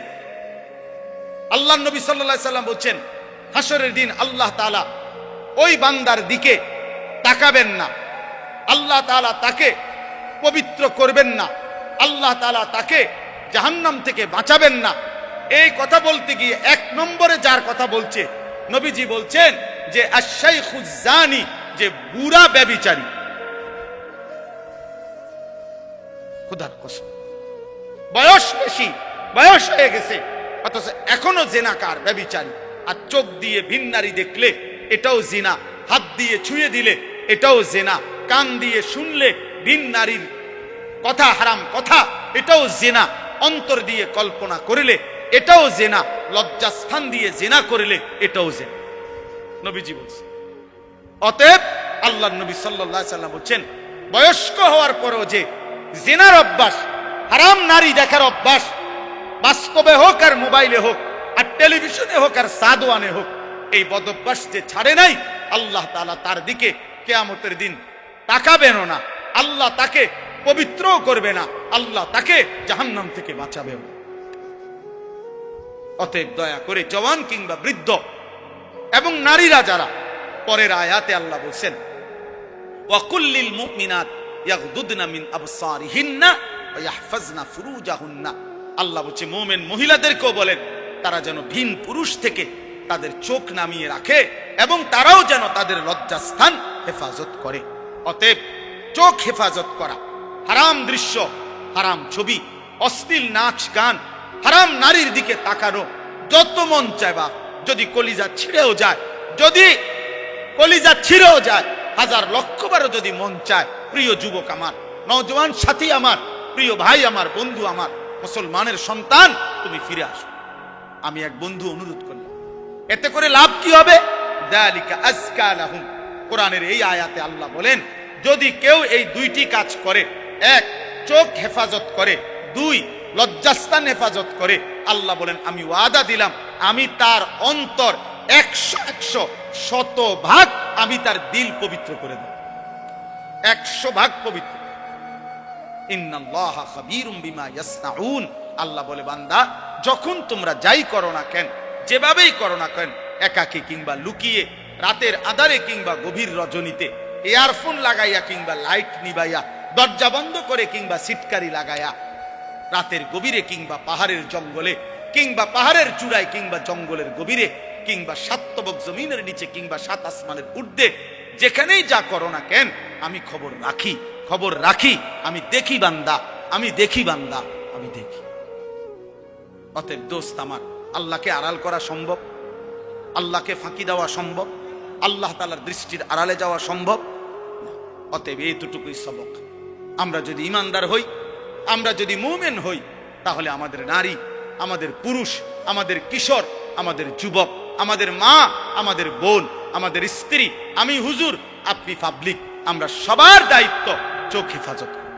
আল্লাহ নবী সাল্লাল্লাহু আলাইহি সাল্লাম বলছেন, হাসরের দিন আল্লাহ তাআলা ওই বান্দার দিকে তাকাবেন না, আল্লাহ তাআলা তাকে পবিত্র করবেন না, আল্লাহ তাআলা তাকে জাহান্নাম থেকে বাঁচাবেন না। এই কথা বলতে গিয়ে 1 নম্বরে যার কথা বলছে, নবীজি বলছেন যে আশ-শাইখুজ জানি, যে বুড়া ব্যভিচারী। খোদার কসম, বয়স বেশি, বয়স হয়ে গেছে, অথচ এখনো জিনাকার, ব্যভিচারী। আর চোখ দিয়ে ভিন নারী দেখলে এটাও জিনা, হাত দিয়ে ছুঁয়ে দিলে এটাও জিনা, কান দিয়ে শুনলে ভিন নারীর কথা, হারাম কথা, এটাও জিনা, অন্তর দিয়ে কল্পনা করিলে এটাও জিনা, লজ্জাস্থান দিয়ে জিনা করিলে এটাও জিনা, নবীজি বলছেন। অতএব আল্লাহ নবী সাল্লাল্লাহু আলাইহি সাল্লাম বলছেন, বয়স্ক হওয়ার পরও যে জিনার অভ্যাস, হারাম নারী দেখার অভ্যাস, বাস্তবে হোক আর মোবাইলে হোক আর টেলিভিশনে হোক আর সাদওয়ানে হোক, এই বদঅভ্যাস যে ছাড়ে নাই, আল্লাহ তাআলা তার দিকে কিয়ামতের দিন তাকাবেন না, আল্লাহ তাকে পবিত্রও করবে না, আল্লাহ তাকে জাহান্নাম থেকে বাঁচাবে না। অতএব দয়া করে জওয়ান কিংবা বৃদ্ধ এবং নারীরা যারা, পরের আয়াতে আল্লাহ বলছেন, ওয়া কুল্লিল মুমিনাত ইয়াগদুদনা মিন আবসারিহিন্না ওয়া ইয়াহফাজনা ফুরুজাহুন্না। আল্লাহ বলছে মুমিন মহিলাদেরকেও বলেন তারা যেন ভিন পুরুষ থেকে তাদের চোখ নামিয়ে রাখে এবং তারাও যেন তাদের লজ্জাস্থান হেফাজত করে। অতএব চোখ হেফাজত করা, হারাম দৃশ্য, হারাম ছবি, অশ্লীল নাচ গান, হারাম নারীর দিকে তাকানো, যত মন চায় বা যদি কলিজা ছিঁড়েও যায়, যদি কলিজা ছিঁড়েও যায়, 1000 লক্ষবারও যদি মন চায়, প্রিয় যুবক আমার, নওজোয়ান সাথী আমার, প্রিয় ভাই আমার, বন্ধু আমার, মুসলমানের সন্তান, তুমি ফিরে আসো। আমি এক বন্ধু অনুরোধ করলাম, এতে করে লাভ কি হবে? যালিকা আযকা লাহুম। কোরআনের এই আয়াতে আল্লাহ বলেন, যদি কেউ এই 2টি কাজ করে, 1 চোখ হেফাজত করে, 2 লজ্জাস্থান হেফাজত করে, আল্লাহ বলেন আমি ওয়াদা দিলাম, আমি তার অন্তর 100% আমি তার দিল পবিত্র করে দেব, 100% পবিত্র। ইন্নাল্লাহা খাবীরুম বিমা ইয়াসনাউন। আল্লাহ বলে, বান্দা যখন তোমরা যাই করো না কেন, যেভাবেই করো না কেন, একাকী কিংবা লুকিয়ে, রাতের আঁধারে কিংবা গভীর রজনীতে, ইয়ারফোন লাগাইয়া কিংবা লাইট নিবাইয়া, দরজা বন্ধ করে কিংবা সিটকারি লাগাইয়া, রাতের গভীরে কিংবা পাহাড়ের জঙ্গলে কিংবা পাহাড়ের চূড়ায় কিংবা জঙ্গলের গভীরে কিংবা 7 তবক জমিনের নিচে কিংবা 7 আসমানের ঊর্ধ্বে, যেখানেই যা করো না কেন, আমি খবর রাখি, আমি দেখি বান্দা, আমি দেখি। অতএব দোস্ত আমার, আল্লাহকে আড়াল করা সম্ভব? আল্লাহকে ফাঁকি দেওয়া সম্ভব? আল্লাহ তাআলার দৃষ্টির আড়ালে যাওয়া সম্ভব? অতএব এইটুকুই সবক। আমরা যদি ইমানদার হই, আমরা যদি মুমিন হই, তাহলে আমাদের নারী, আমাদের পুরুষ, আমাদের কিশোর, আমাদের যুবক, আমাদের মা, আমাদের বোন, আমাদের স্ত্রী, আমি হুজুর, আপনি পাবলিক, আমরা সবার দায়িত্ব চোখ হেফাজত করা।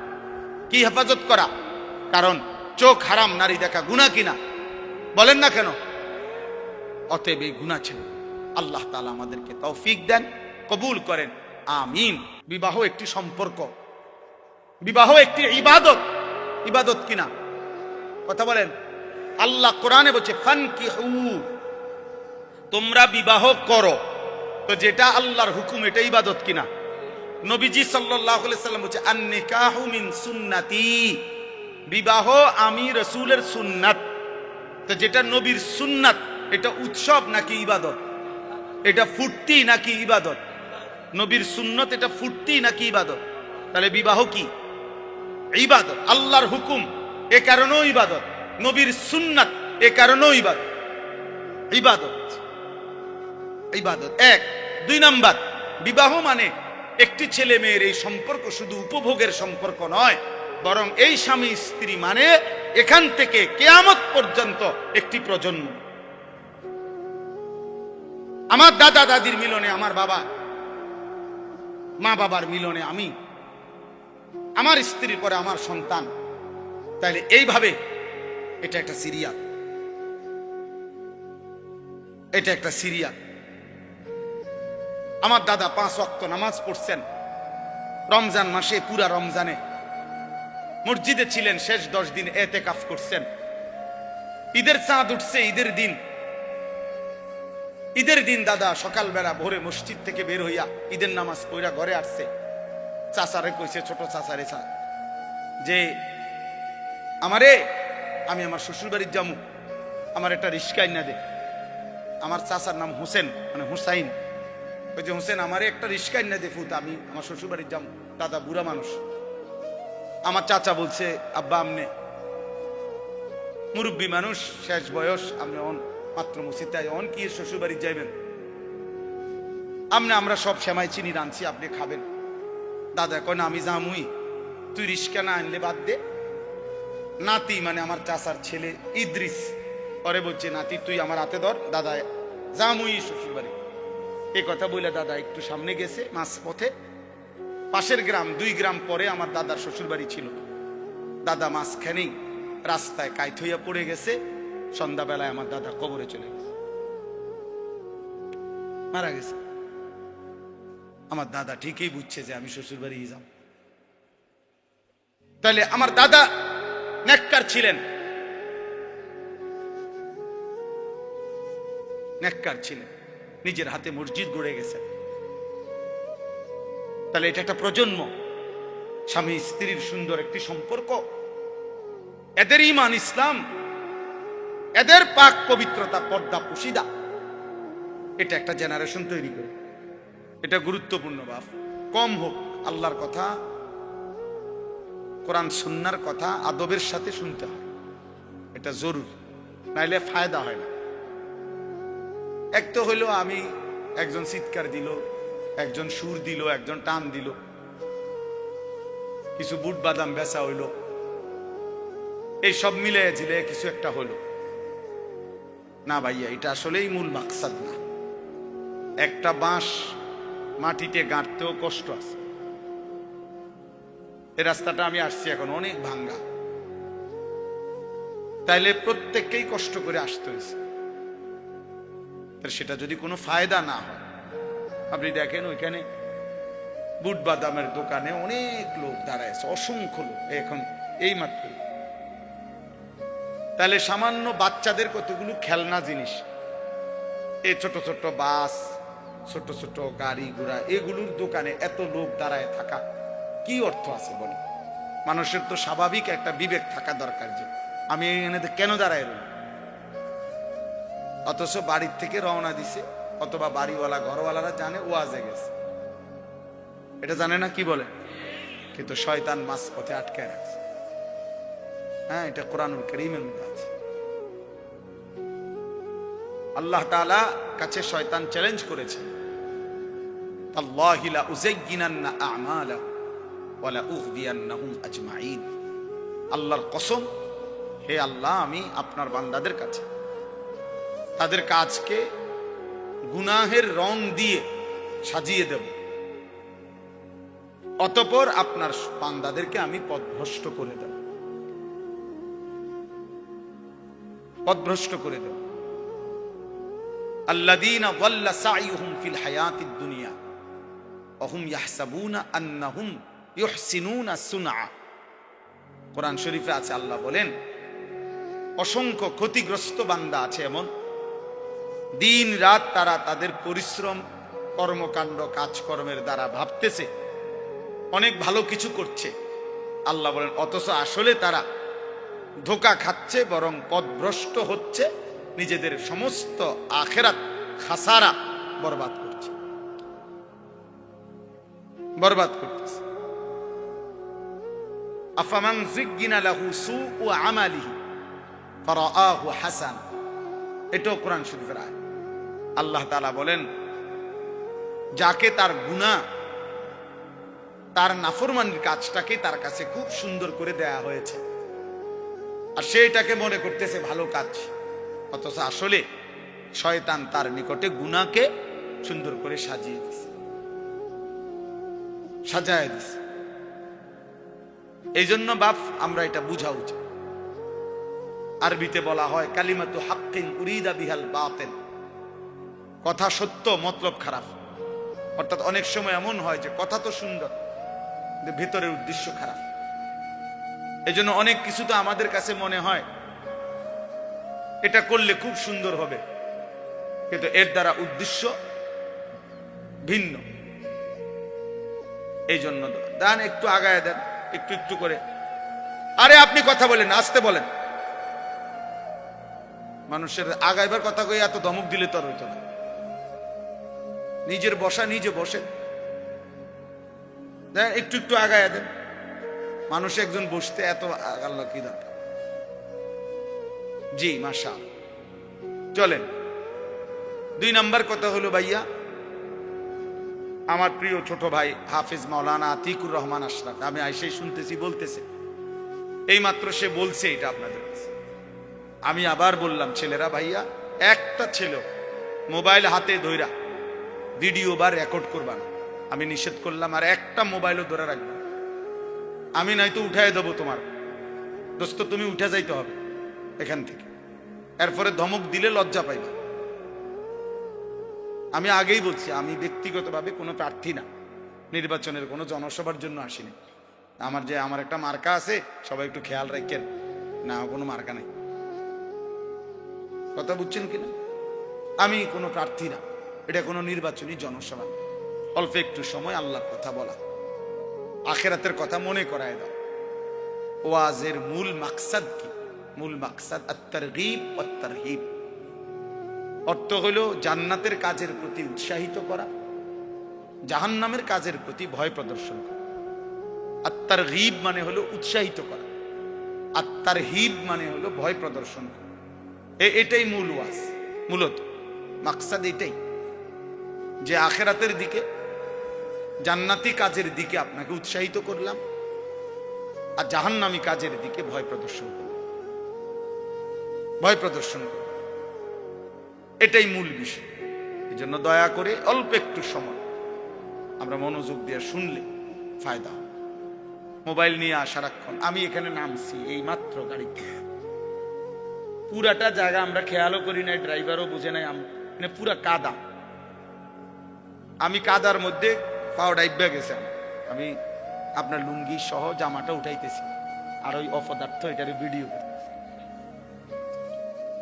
কি হেফাজত করা? কারণ চোখ হারাম নারী দেখা গুনাহ কিনা? বলেন না কেন? অতএব এই গুনাহ ছিল। আল্লাহ তাআলা আমাদেরকে তৌফিক দেন, কবুল করেন। আমিন। বিবাহ একটি সম্পর্ক, বিবাহ একটি ইবাদত। ইবাদত কিনা কথা বলেন? আল্লাহ কোরআনে বলছে ফানকিহু, তোমরা বিবাহ করো। তো যেটা আল্লাহর হুকুম এটা ইবাদত কিনা? নবীজি সাল্লাল্লাহু আলাইহি সাল্লাম বলছে আন-নিকাহু মিন সুন্নতি, বিবাহ আমি রাসূলের সুন্নাত। তো যেটা নবীর সুন্নাত এটা উৎসব নাকি ইবাদত? এটা ফুর্তি নাকি ইবাদত? নবীর সুন্নত এটা ফুর্তি নাকি ইবাদত? তাহলে বিবাহ কি? ইবাদত। আল্লাহর হুকুম এ কারণেও ইবাদত, নবীর সুন্নাত এ কারণেও ইবাদত। ইবাদত ইবাদত এক। দুই নাম্বার, বিবাহ মানে একটি ছেলে মেয়ের এই সম্পর্ক শুধু উপভোগের সম্পর্ক নয়, বরং এই স্বামী স্ত্রী মানে এখান থেকে কিয়ামত পর্যন্ত একটি প্রজন্ম। আমার দাদা দাদির মিলনে আমার বাবা, মা বাবার মিলনে আমি, আমার স্ত্রীর পরে আমার সন্তান। তাইলে এইভাবে এটা একটা সিরিয়াল, এটা একটা সিরিয়াল। আমার দাদা 5 ওয়াক্ত নামাজ পড়ছেন রমজান মাসে, পুরা রমজানে মসজিদে ছিলেন, শেষ 10 দিন এতেকাফ করছেন। ঈদের চাঁদ উঠছে, ঈদের দিন দাদা সকালবেলা ভোরে মসজিদ থেকে বের হইয়া ঈদের নামাজ পড়া ঘরে আসছে। চাচারে কইছে, ছোট চাচারে, যে আমারে, আমি আমার শ্বশুর বাড়ির যামু, আমার একটা রিস্কা না দে। আমার চাচার নাম হোসেন, মানে হুসাইন। ওই যে হোসেন, আমারে একটা রিস্কা না দে ফুত, আমি আমার শ্বশুর বাড়ির যামু। দাদা বুড়া মানুষ। আমার চাচা বলছে আব্বা আমনে মুরব্বী মানুষ, শেষ বয়স, আপনি মাত্র মুসিতায় অন কি শ্বশুর বাড়ি যাইবেন? আমরা সব সেমাই চিনি রাঁধছি, আপনি খাবেন। দাদা কয় না, আমি জামুই, তুই রিস্কা না আনলে বাদ দে। নাতি মানে আমার চাচার ছেলে ইদ্রিস, পরে বলছে নাতি তুই আমার হাতে ধর, দাদা জামুই শ্বশুর বাড়ি। এই কথা বলে দাদা একটু সামনে গেছে, মাঝ পথে পাশের গ্রাম, 2 গ্রাম পরে আমার দাদার শ্বশুর বাড়ি ছিল। দাদা মাঝখানেই রাস্তায় কাইত হইয়া পড়ে গেছে। সন্ধ্যাবেলায় আমার দাদা কবরে চলে গেছে, মারা গেছে। আমার দাদা ঠিকই বুঝছে যে আমি শ্বশুর বাড়ি যাব। তাহলে আমার দাদা নেককার ছিলেন, নেককার ছিলেন, নিজের হাতে মসজিদ গড়ে গেছেন। তাহলে এটা একটা প্রজন্ম, স্বামী স্ত্রীর সুন্দর একটি সম্পর্ক, এদের ঈমান ইসলাম, এদের পাক পবিত্রতা, পর্দা পুশিদা, এটা একটা জেনারেশন তৈরি করে। এটা গুরুত্বপূর্ণ বাপ। কম হোক, আল্লাহর কথা, কোরআন সুন্নাহর কথা আদবের সাথে শুনতে হয়, এটা জরুরি, নাইলে ফায়দা হয় না। এক তো হইলো আমি, একজন চিৎকার দিল, একজন সুর দিল, একজন টান দিল, কিছু বুট বাদাম বেচা হইলো, এই সব মিলে জিলে কিছু একটা হলো না। ভাইয়া, এটা আসলেই মূল মাকসাদ না। একটা বাঁশ মাটিতে গাঁটতেও কষ্ট আছে। এই রাস্তাটা আমি আসছি এখন অনেক ভাঙ্গা, তাইলে প্রত্যেককেই কষ্ট করে আসতে হয়েছে। সেটা যদি কোনো ফায়দা না হয়, আপনি দেখেন ওইখানে বুট বাদামের দোকানে অনেক লোক দাঁড়ায় আছে, অসংখ্য লোক এখন এই মাত্র। তাহলে সামান্য বাচ্চাদের কতগুলো খেলনা জিনিস, এই ছোট ছোট বাস, ছোট ছোট গাড়ি ঘোড়া, এগুলোর দোকানে এত লোক দাঁড়ায় থাকা কি অর্থ আছে বলে? মানুষের তো স্বাভাবিক একটা বিবেক থাকা দরকার যে আমি এখানে কেন দাঁড়ায় রইল। অথচ বাড়ির থেকে রওনা দিছে, অথবা বাড়িওয়ালা ঘরওয়ালারা জানে ওয়াজে গেছে, এটা জানে না, কি বলে? কিন্তু শয়তান মাঝ পথে আটকায় রাখছে। হ্যাঁ, এটা কোরআনুল কারীমের মধ্যে আছে। আল্লাহ তাআলা কাছে শয়তান চ্যালেঞ্জ করেছে, আল্লাহি লা উযায়্যিনান্না আ'মালা ওয়া লা উগদিয়ান্নাহুম আজমাইন। আল্লাহর কসম, হে আল্লাহ, আমি আপনার বান্দাদের কাছে তাদের কাজকে গুনাহের রং দিয়ে সাজিয়ে দেব, অতঃপর আপনার বান্দাদেরকে আমি পথভ্রষ্ট করে দেব, পথভ্রষ্ট করে দেব। আল্লাযীনা যাল্লা সা'য়ুহুম ফিল হায়াতিদ দুনিয়া ওয়াহুম ইয়াহসাবুনা আন্নাহুম ইউহসিনুনা সুনআ। কোরআন শরীফে আছে, আল্লাহ বলেন অসংখ্য ক্ষতিগ্রস্ত বান্দা আছে এমন, দিন রাত তারা তাদের পরিশ্রম কর্মকাণ্ড কাজকর্মের দ্বারা ভাবতেছে অনেক ভালো কিছু করছে। আল্লাহ বলেন অথচ আসলে তারা ধোঁকা খাচ্ছে, বরং পথভ্রষ্ট হচ্ছে, নিজেদের সমস্ত আখিরাত খাসারা বরবাদ করছে, বরবাদ করতেছে। আফামান যুগিনা লাহু সুউ আমালিহি ফারাআহু হাসান, এটাও কোরআন শরীফের আয়াত। আল্লাহ তাআলা বলেন যাকে তার গুনাহ, তার নাফরমানির কাজটাকে তার কাছে খুব সুন্দর করে দেয়া হয়েছে, আর সে এটাকে মনে করতেছে ভালো কাজ, অথচ আসলে শয়তান তার নিকটে গুনাহকে সুন্দর করে সাজিয়ে দিছে, সাজায় দিছে। এই জন্য বাপ আমরা এটা বুঝা উচিত। আরবিতে বলা হয় কালিমাতু হাক্কিন উরিদা বিহাল বাতিল, কথা সত্য মতলব খারাপ। অর্থাৎ অনেক সময় এমন হয় যে কথা তো সুন্দর কিন্তু ভিতরের উদ্দেশ্য খারাপ। এই জন্য অনেক কিছু তো আমাদের কাছে মনে হয় এটা করলে খুব সুন্দর হবে, কিন্তু এর দ্বারা উদ্দেশ্য ভিন্ন। এই জন্য দান একটু আগায় দেন, একটু একটু করে। আরে আপনি কথা বলেন, আসতে বলেন। মানুষের আগাইবার কথা কই এত ধমক দিলে তো আর হইতো না। নিজের বসা নিজে বসেন, একটু একটু আগায় দেন। মানুষ একজন বসতে এত আল্লাহ কি দরকার? জি মাশাআল্লাহ। চলেন, 2 নাম্বার কথা হলো ভাইয়া, আমার প্রিয় ছোট ভাই হাফিজ মাওলানা আতিকুর রহমান আশরাফ, আমি আইসেই শুনতেছি বলতেছে, এই মাত্র সে বলছে এটা আপনাদের কাছে। আমি আবার বললাম ছেলেরা, ভাইয়া একটা ছেলে মোবাইল হাতে ধইরা ভিডিও বা রেকর্ড করবা না, আমি নিষেধ করলাম। আর একটা মোবাইলও ধরে রাখবে, আমি নয়তো উঠাই দেবো তোমার দোস্ত, তুমি উঠে যাইতে হবে এখান থেকে। এরপরে ধমক দিলে লজ্জা পাইবা। আমি আগেই বলছি, আমি ব্যক্তিগতভাবে কোনো প্রার্থী না, নির্বাচনের কোনো জনসভার জন্য আসিনি। আমার একটা মার্কা আছে, সবাই একটু খেয়াল রাখেন না, কোনো মার্কা নাই। কথা বুঝছেন কিনা? আমি কোনো প্রার্থী না, এটা কোনো নির্বাচনী জনসভা। অল্প একটু সময় আল্লাহর কথা বলা, আখিরাতের কথা মনে করায় দাও। ওয়াজের মূল মাকসাদ কি? মূল মাকসাদ আত-তারগীব ওয়াত তারহিব। অর্থ হলো জান্নাতের কাজের প্রতি উৎসাহিত করা, জাহান্নামের কাজের প্রতি ভয় প্রদর্শন করা। আত-তারগীব মানে হলো উৎসাহিত করা, আত-তারহিব মানে হলো ভয় প্রদর্শন করা। এটাই মূল ওয়াজ, মূলত মাকসাদ এটাই, যে আখিরাতের দিকে, জান্নাতি কাজের দিকে আপনাকে উৎসাহিত করলাম, আর জাহান্নামী কাজের দিকে ভয় প্রদর্শন করলাম, ভয় প্রদর্শন করলাম। এটাই মূল বিষয়। এই জন্য দয়া করে অল্প একটু সময় আমরা মনোযোগ দিয়ে শুনলে ফায়দা হবে। মোবাইল নিয়ে সারাক্ষণ, আমি এখানে নামছি এই মাত্র গাড়িতে, পুরাটা জায়গা আমরা খেয়ালও করি নাই, ড্রাইভারও বুঝে নাই, মানে পুরা কাদা। আমি কাদার মধ্যে পাও ডাইবা গেছে, আমি আপনার লুঙ্গি সহ জামাটা উঠাইতেছি, আর ওই অপদার্থ এটার ভিডিও করতেছি।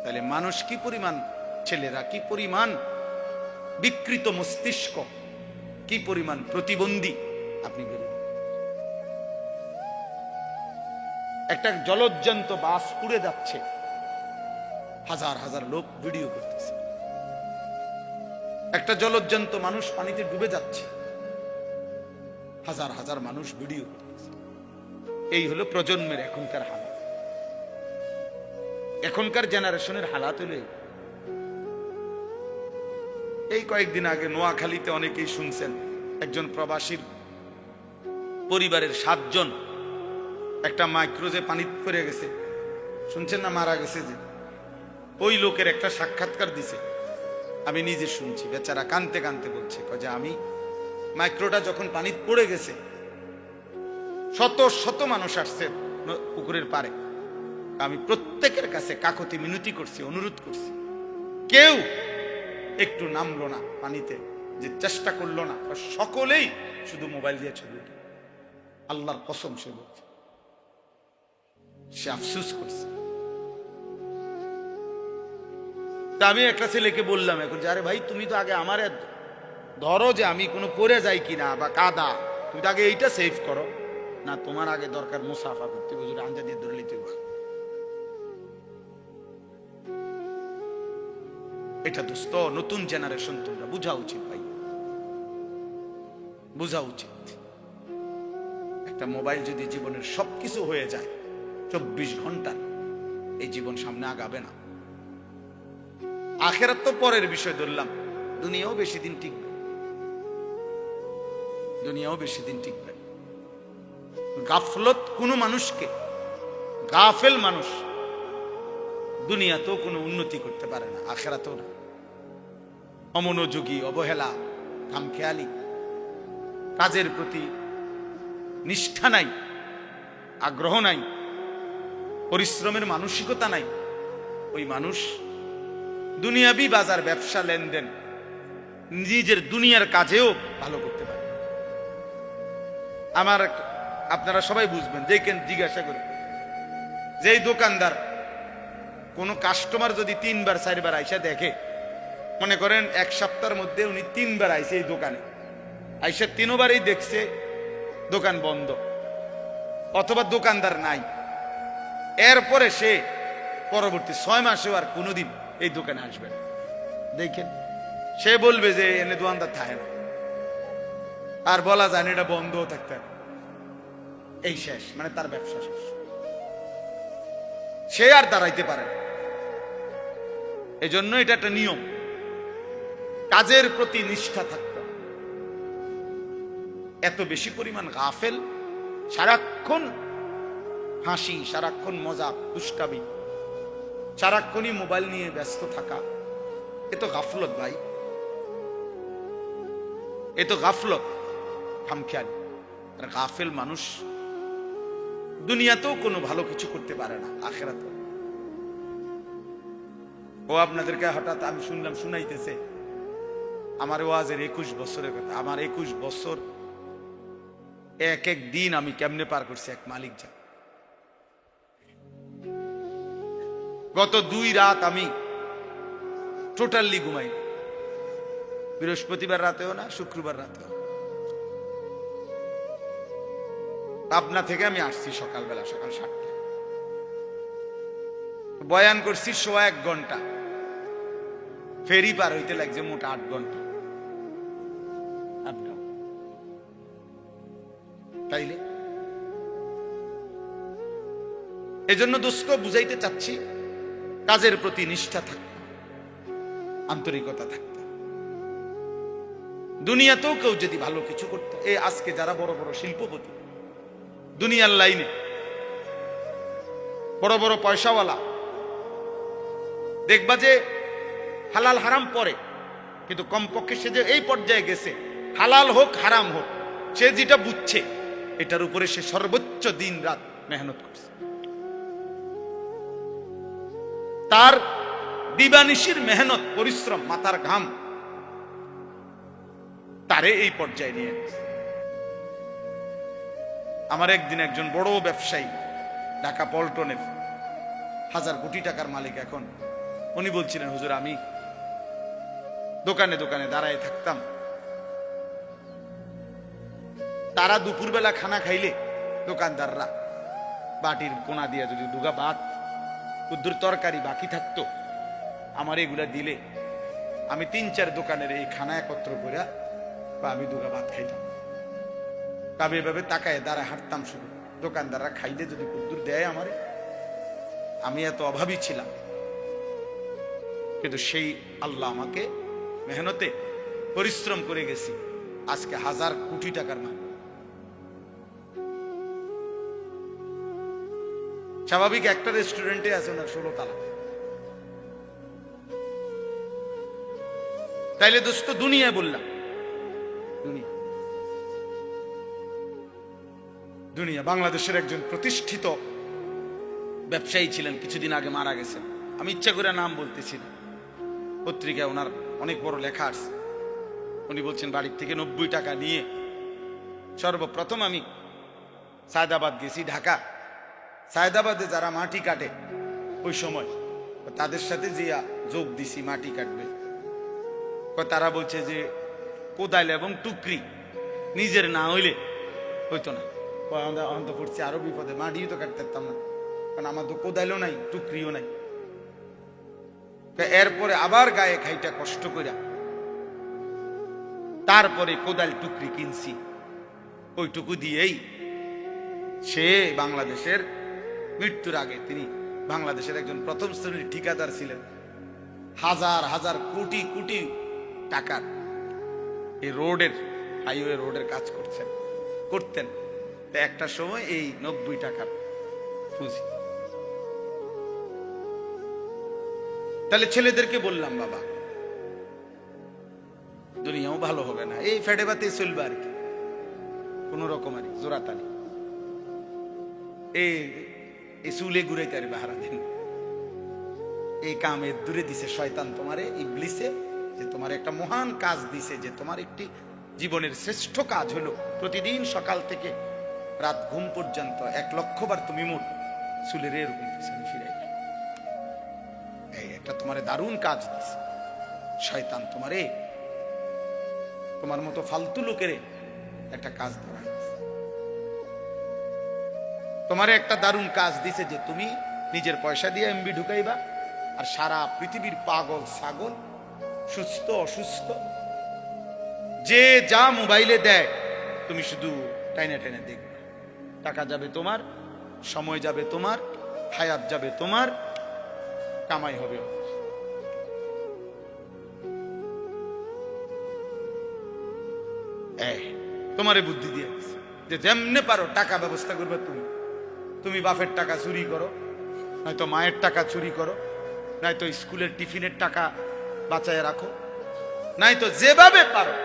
তাহলে মানুষ কি পরিমাণ, ছেলেরা কি পরিমাণ বিকৃত মস্তিষ্ক, কি পরিমাণ প্রতিবন্ধী আপনি বলুন। একটা জলজ্জান্ত বাস উড়ে যাচ্ছে, হাজার হাজার লোক ভিডিও করতেছে। একটা জলজ্জান্ত মানুষ পানিতে ডুবে যাচ্ছে, হাজার হাজার মানুষ ভিডিও করতেছে। এই হলো প্রজন্মের এখনকার হালাত, এখনকার জেনারেশনের হালাত হলো এই। কয়েকদিন আগে নোয়াখালীতে অনেকেই শুনছেন, একজন প্রবাসীর পরিবারের 7 জন একটা মাইক্রোজে পানি পড়ে গেছে, শুনছেন না, মারা গেছে। যে ওই লোকের একটা সাক্ষাৎকার দিছে, আমি নিজে শুনছি, বেচারা কানতে কানতে বলছে যে আমি মাইক্রোটা যখন পানি পড়ে গেছে, শত শত মানুষ আসছে পুকুরের পারে, আমি প্রত্যেকের কাছে কাকতি মিনতি করছি, অনুরোধ করছি, কেউ একটু নামলো না পানিতে, যে চেষ্টা করলো না, সকলেই শুধু মোবাইল দিয়ে ছবি উঠে। আল্লাহর কসম সে বলছে, সে আফসোস করছে। তা আমি একটা ছেলেকে বললাম এখন যে, আরে ভাই তুমি তো আগে আমারে ধরো যে আমি কোনো পড়ে যাই কিনা বা কাদা, তুমি তো আগে এইটা সেভ করো না। তোমার আগে দরকার মুসাফা করতে, হুজুর আঞ্জা দিয়ে ধরে নিতে। এটা দোস্ত নতুন জেনারেশন, তোমরা বুঝা উচিত ভাই, বুঝা উচিত। একটা মোবাইল যদি জীবনের সবকিছু হয়ে যায় 24 ঘন্টা, এই জীবন সামনে আগাবে না। আখেরাত তো পরের বিষয় ধরলাম, দুনিয়াও বেশি দিন টিকবে, দুনিয়াও বেশি দিন টিকবে। গাফলত কোনো মানুষকে, গাফেল মানুষ দুনিয়াতেও কোনো উন্নতি করতে পারে না, আখেরাতেও না। অমনোযোগী, অবহেলা, খামখেয়ালি, কাজের প্রতি নিষ্ঠা নাই, আগ্রহ নাই, পরিশ্রমের মানসিকতা নাই, ওই মানুষ দুনিয়াবি বাজার, ব্যবসা, লেনদেন, নিজের দুনিয়ার কাজেও ভালো করতে পারে। আমার আপনারা সবাই বুঝবেন, যে কেন জিজ্ঞাসা করে, যেই দোকানদার কোন কাস্টমার যদি 3 বার 4 বার আইসা দেখে, মনে করেন এক সপ্তাহের মধ্যে উনি 3 বার আইসে এই দোকানে, আইসা 3 বারই দেখছে দোকান বন্ধ অথবা দোকানদার নাই, এরপরে সে পরবর্তী 6 মাসেও আর কোনোদিন এই দোকানে আসবে না, দেখেন সে বলবে যে এনে দোকানদার থাকে না, আর বলা যায় না এটা বন্ধও থাকতে হবে, এই শেষ, মানে তার ব্যবসা শেষ, সে আর দাঁড়াইতে পারে না। এই জন্য এটা একটা নিয়ম, কাজের প্রতি নিষ্ঠা থাকতে। এত বেশি পরিমাণ গাফেল, সারাক্ষণ হাসি, সারাক্ষণ মজা, দুষ্টামি, সারাক্ষণই মোবাইল নিয়ে ব্যস্ত থাকা, এ তো গাফলত ভাই, এ তো গাফলত, খামখেয়ালি। আর গাফেল মানুষ দুনিয়াতেও কোনো ভালো কিছু করতে পারে না, আখেরাতেও। ও আপনাদেরকে হঠাৎ আমি শুনলাম শুনাইতেছে আমার ওয়াজের 21 বছরের কথা। আমার 21 বছর এক এক দিন আমি কেমনে পার করছি এক মালিক জানে। গত 2 রাত আমি টোটালি ঘুমাই, বৃহস্পতিবার রাতেও না, শুক্রবার রাতেও। পাবনা থেকে আমি আসছি সকালবেলা, সকাল 7টায় বয়ান করছি 1.25 ঘন্টা, ফেরি পার হইতে লাগছে মোট 8 ঘন্টা। তাইলে এজন্য দোস্ত বুঝাইতে চাচ্ছি, কাজের প্রতি নিষ্ঠা থাকতে, আন্তরিকতা থাকতে। দুনিয়াতেও কেউ যদি ভালো কিছু করতো, এই আজকে যারা বড় বড় শিল্পপতি, দুনিয়ার লাইনে বড় বড় পয়সাওয়ালা, দেখবা যে হালাল হারাম পরে, কিন্তু কমপক্ষে সে যে এই পর্যায়ে গেছে, হালাল হোক হারাম হোক, সে যেটা বুঝছে এটার উপরে সে সর্বোচ্চ দিন রাত মেহনত করছে। তার দিবানিশির মেহনত, পরিশ্রম, মাথার ঘাম তারে এই পর্যায়ে নিয়ে গেছে। আমার একদিন একজন বড় ব্যবসায়ী, ঢাকা পল্টনের 1000 কোটি টাকার মালিক এখন, উনি বলছিলেন, হুজুর আমি দোকানে দোকানে দাঁড়ায় থাকতাম, তারা দুপুরবেলা খানা খাইলে দোকানদাররা বাটির কোনা দিয়ে যদি 2 গা ভাত, কুদ্দুর তরকারি বাকি থাকতো, আমার এগুলা দিলে আমি 3-4 দোকানের এই খানা একত্র করে বা আমি 2 গা ভাত খাইতাম। তবে এভাবে তাকায় দাঁড়ায় হাঁটতাম শুধু, দোকানদাররা খাইলে যদি কুদ্দুর দেয় আমারে, আমি এত অভাবী ছিলাম, কিন্তু সেই আল্লাহ আমাকে মেহনতে পরিশ্রম করে গেছি, আজকে 1000 কোটি টাকার মালিক। স্বাভাবিক একটা রেস্টুরেন্টে আছে ওনার 16 তালা। তাইলে দোস্ত দুনিয়ায় বললাম, দুনিয়া দুনিয়া বাংলাদেশের একজন প্রতিষ্ঠিত ব্যবসায়ী ছিলেন, কিছুদিন আগে মারা গেছেন। আমি ইচ্ছা করে নাম বলতেছি না, পত্রিকায় ওনার অনেক বড় লেখা আছে। উনি বলছেন বাড়ির থেকে 90 টাকা নিয়ে সর্বপ্রথম আমি সায়দাবাদ গেছি, ঢাকা। সায়দাবাদে যারা মাটি কাটে ওই সময় তাদের সাথে যে যোগ দিছি মাটি কাটবে, তারা বলছে যে কোদাল এবং টুকরি নিজের না হইলে হইতো না। অন্ত পড়ছে আরো বিপদে, মাটিও তো কাটতে পারতাম না, কারণ আমার তো কোদালও নাই টুকরিও নাই। এরপরে আবার গায়ে খাইটা কষ্ট কইরা তারপরে কোদাল টুকরি কিনছি, ওইটুকু দিয়েই সে বাংলাদেশের মৃত্যুর আগে তিনি বাংলাদেশের একজন প্রথম শ্রেণীর ঠিকাদার ছিলেন, হাজার হাজার কোটি কোটি টাকার এই রোডের হাইওয়ে রোডের কাজ করতেন। একটা সময় এই 90 টাকার পুঁজি। তাহলে ছেলেদেরকে বললাম বাবা দুনিয়াও ভালো হবে না, এই ফেটে বাতে চলবে আর কি, কোন রকম আর জোরাতালি এই চুলে ঘুরাইতে আর বাহারা দিন। এই কামে দূরে দিছে শয়তান তোমারে, ইবলিসে, যে তোমার একটা মহান কাজ দিছে, যে তোমার একটি জীবনের শ্রেষ্ঠ কাজ হলো প্রতিদিন সকাল থেকে রাত ঘুম পর্যন্ত 1 লক্ষ বার তুমি মোট চুলের এরকম পিছনে ফিরাই। এই একটা তোমার দারুণ কাজ দিছে শয়তান তোমারে, তোমার মতো ফালতু লোকের একটা কাজ দেওয়া হয়েছে। তোমার একটা দারুণ কাজ দিছে যে তুমি নিজের পয়সা দিয়ে এমবি ঢুকাইবা, আর সারা পৃথিবীর পাগল ছাগল সুস্থ অসুস্থ যে যা মোবাইলে দেয় তুমি শুধু টাইনে টাইনে দেখবে। টাকা যাবে তোমার, সময় যাবে তোমার, হায়াত যাবে তোমার, কামাই হবে। তোমারে বুদ্ধি দিয়ে যে যেমনে পারো টাকা ব্যবস্থা করবে তুমি। তুমি বাপের টাকা চুরি করো, নয়তো মায়ের টাকা চুরি করো, নয়তো স্কুলের টিফিনের টাকা বাঁচায় রাখো, নয়তো যেভাবে পারো।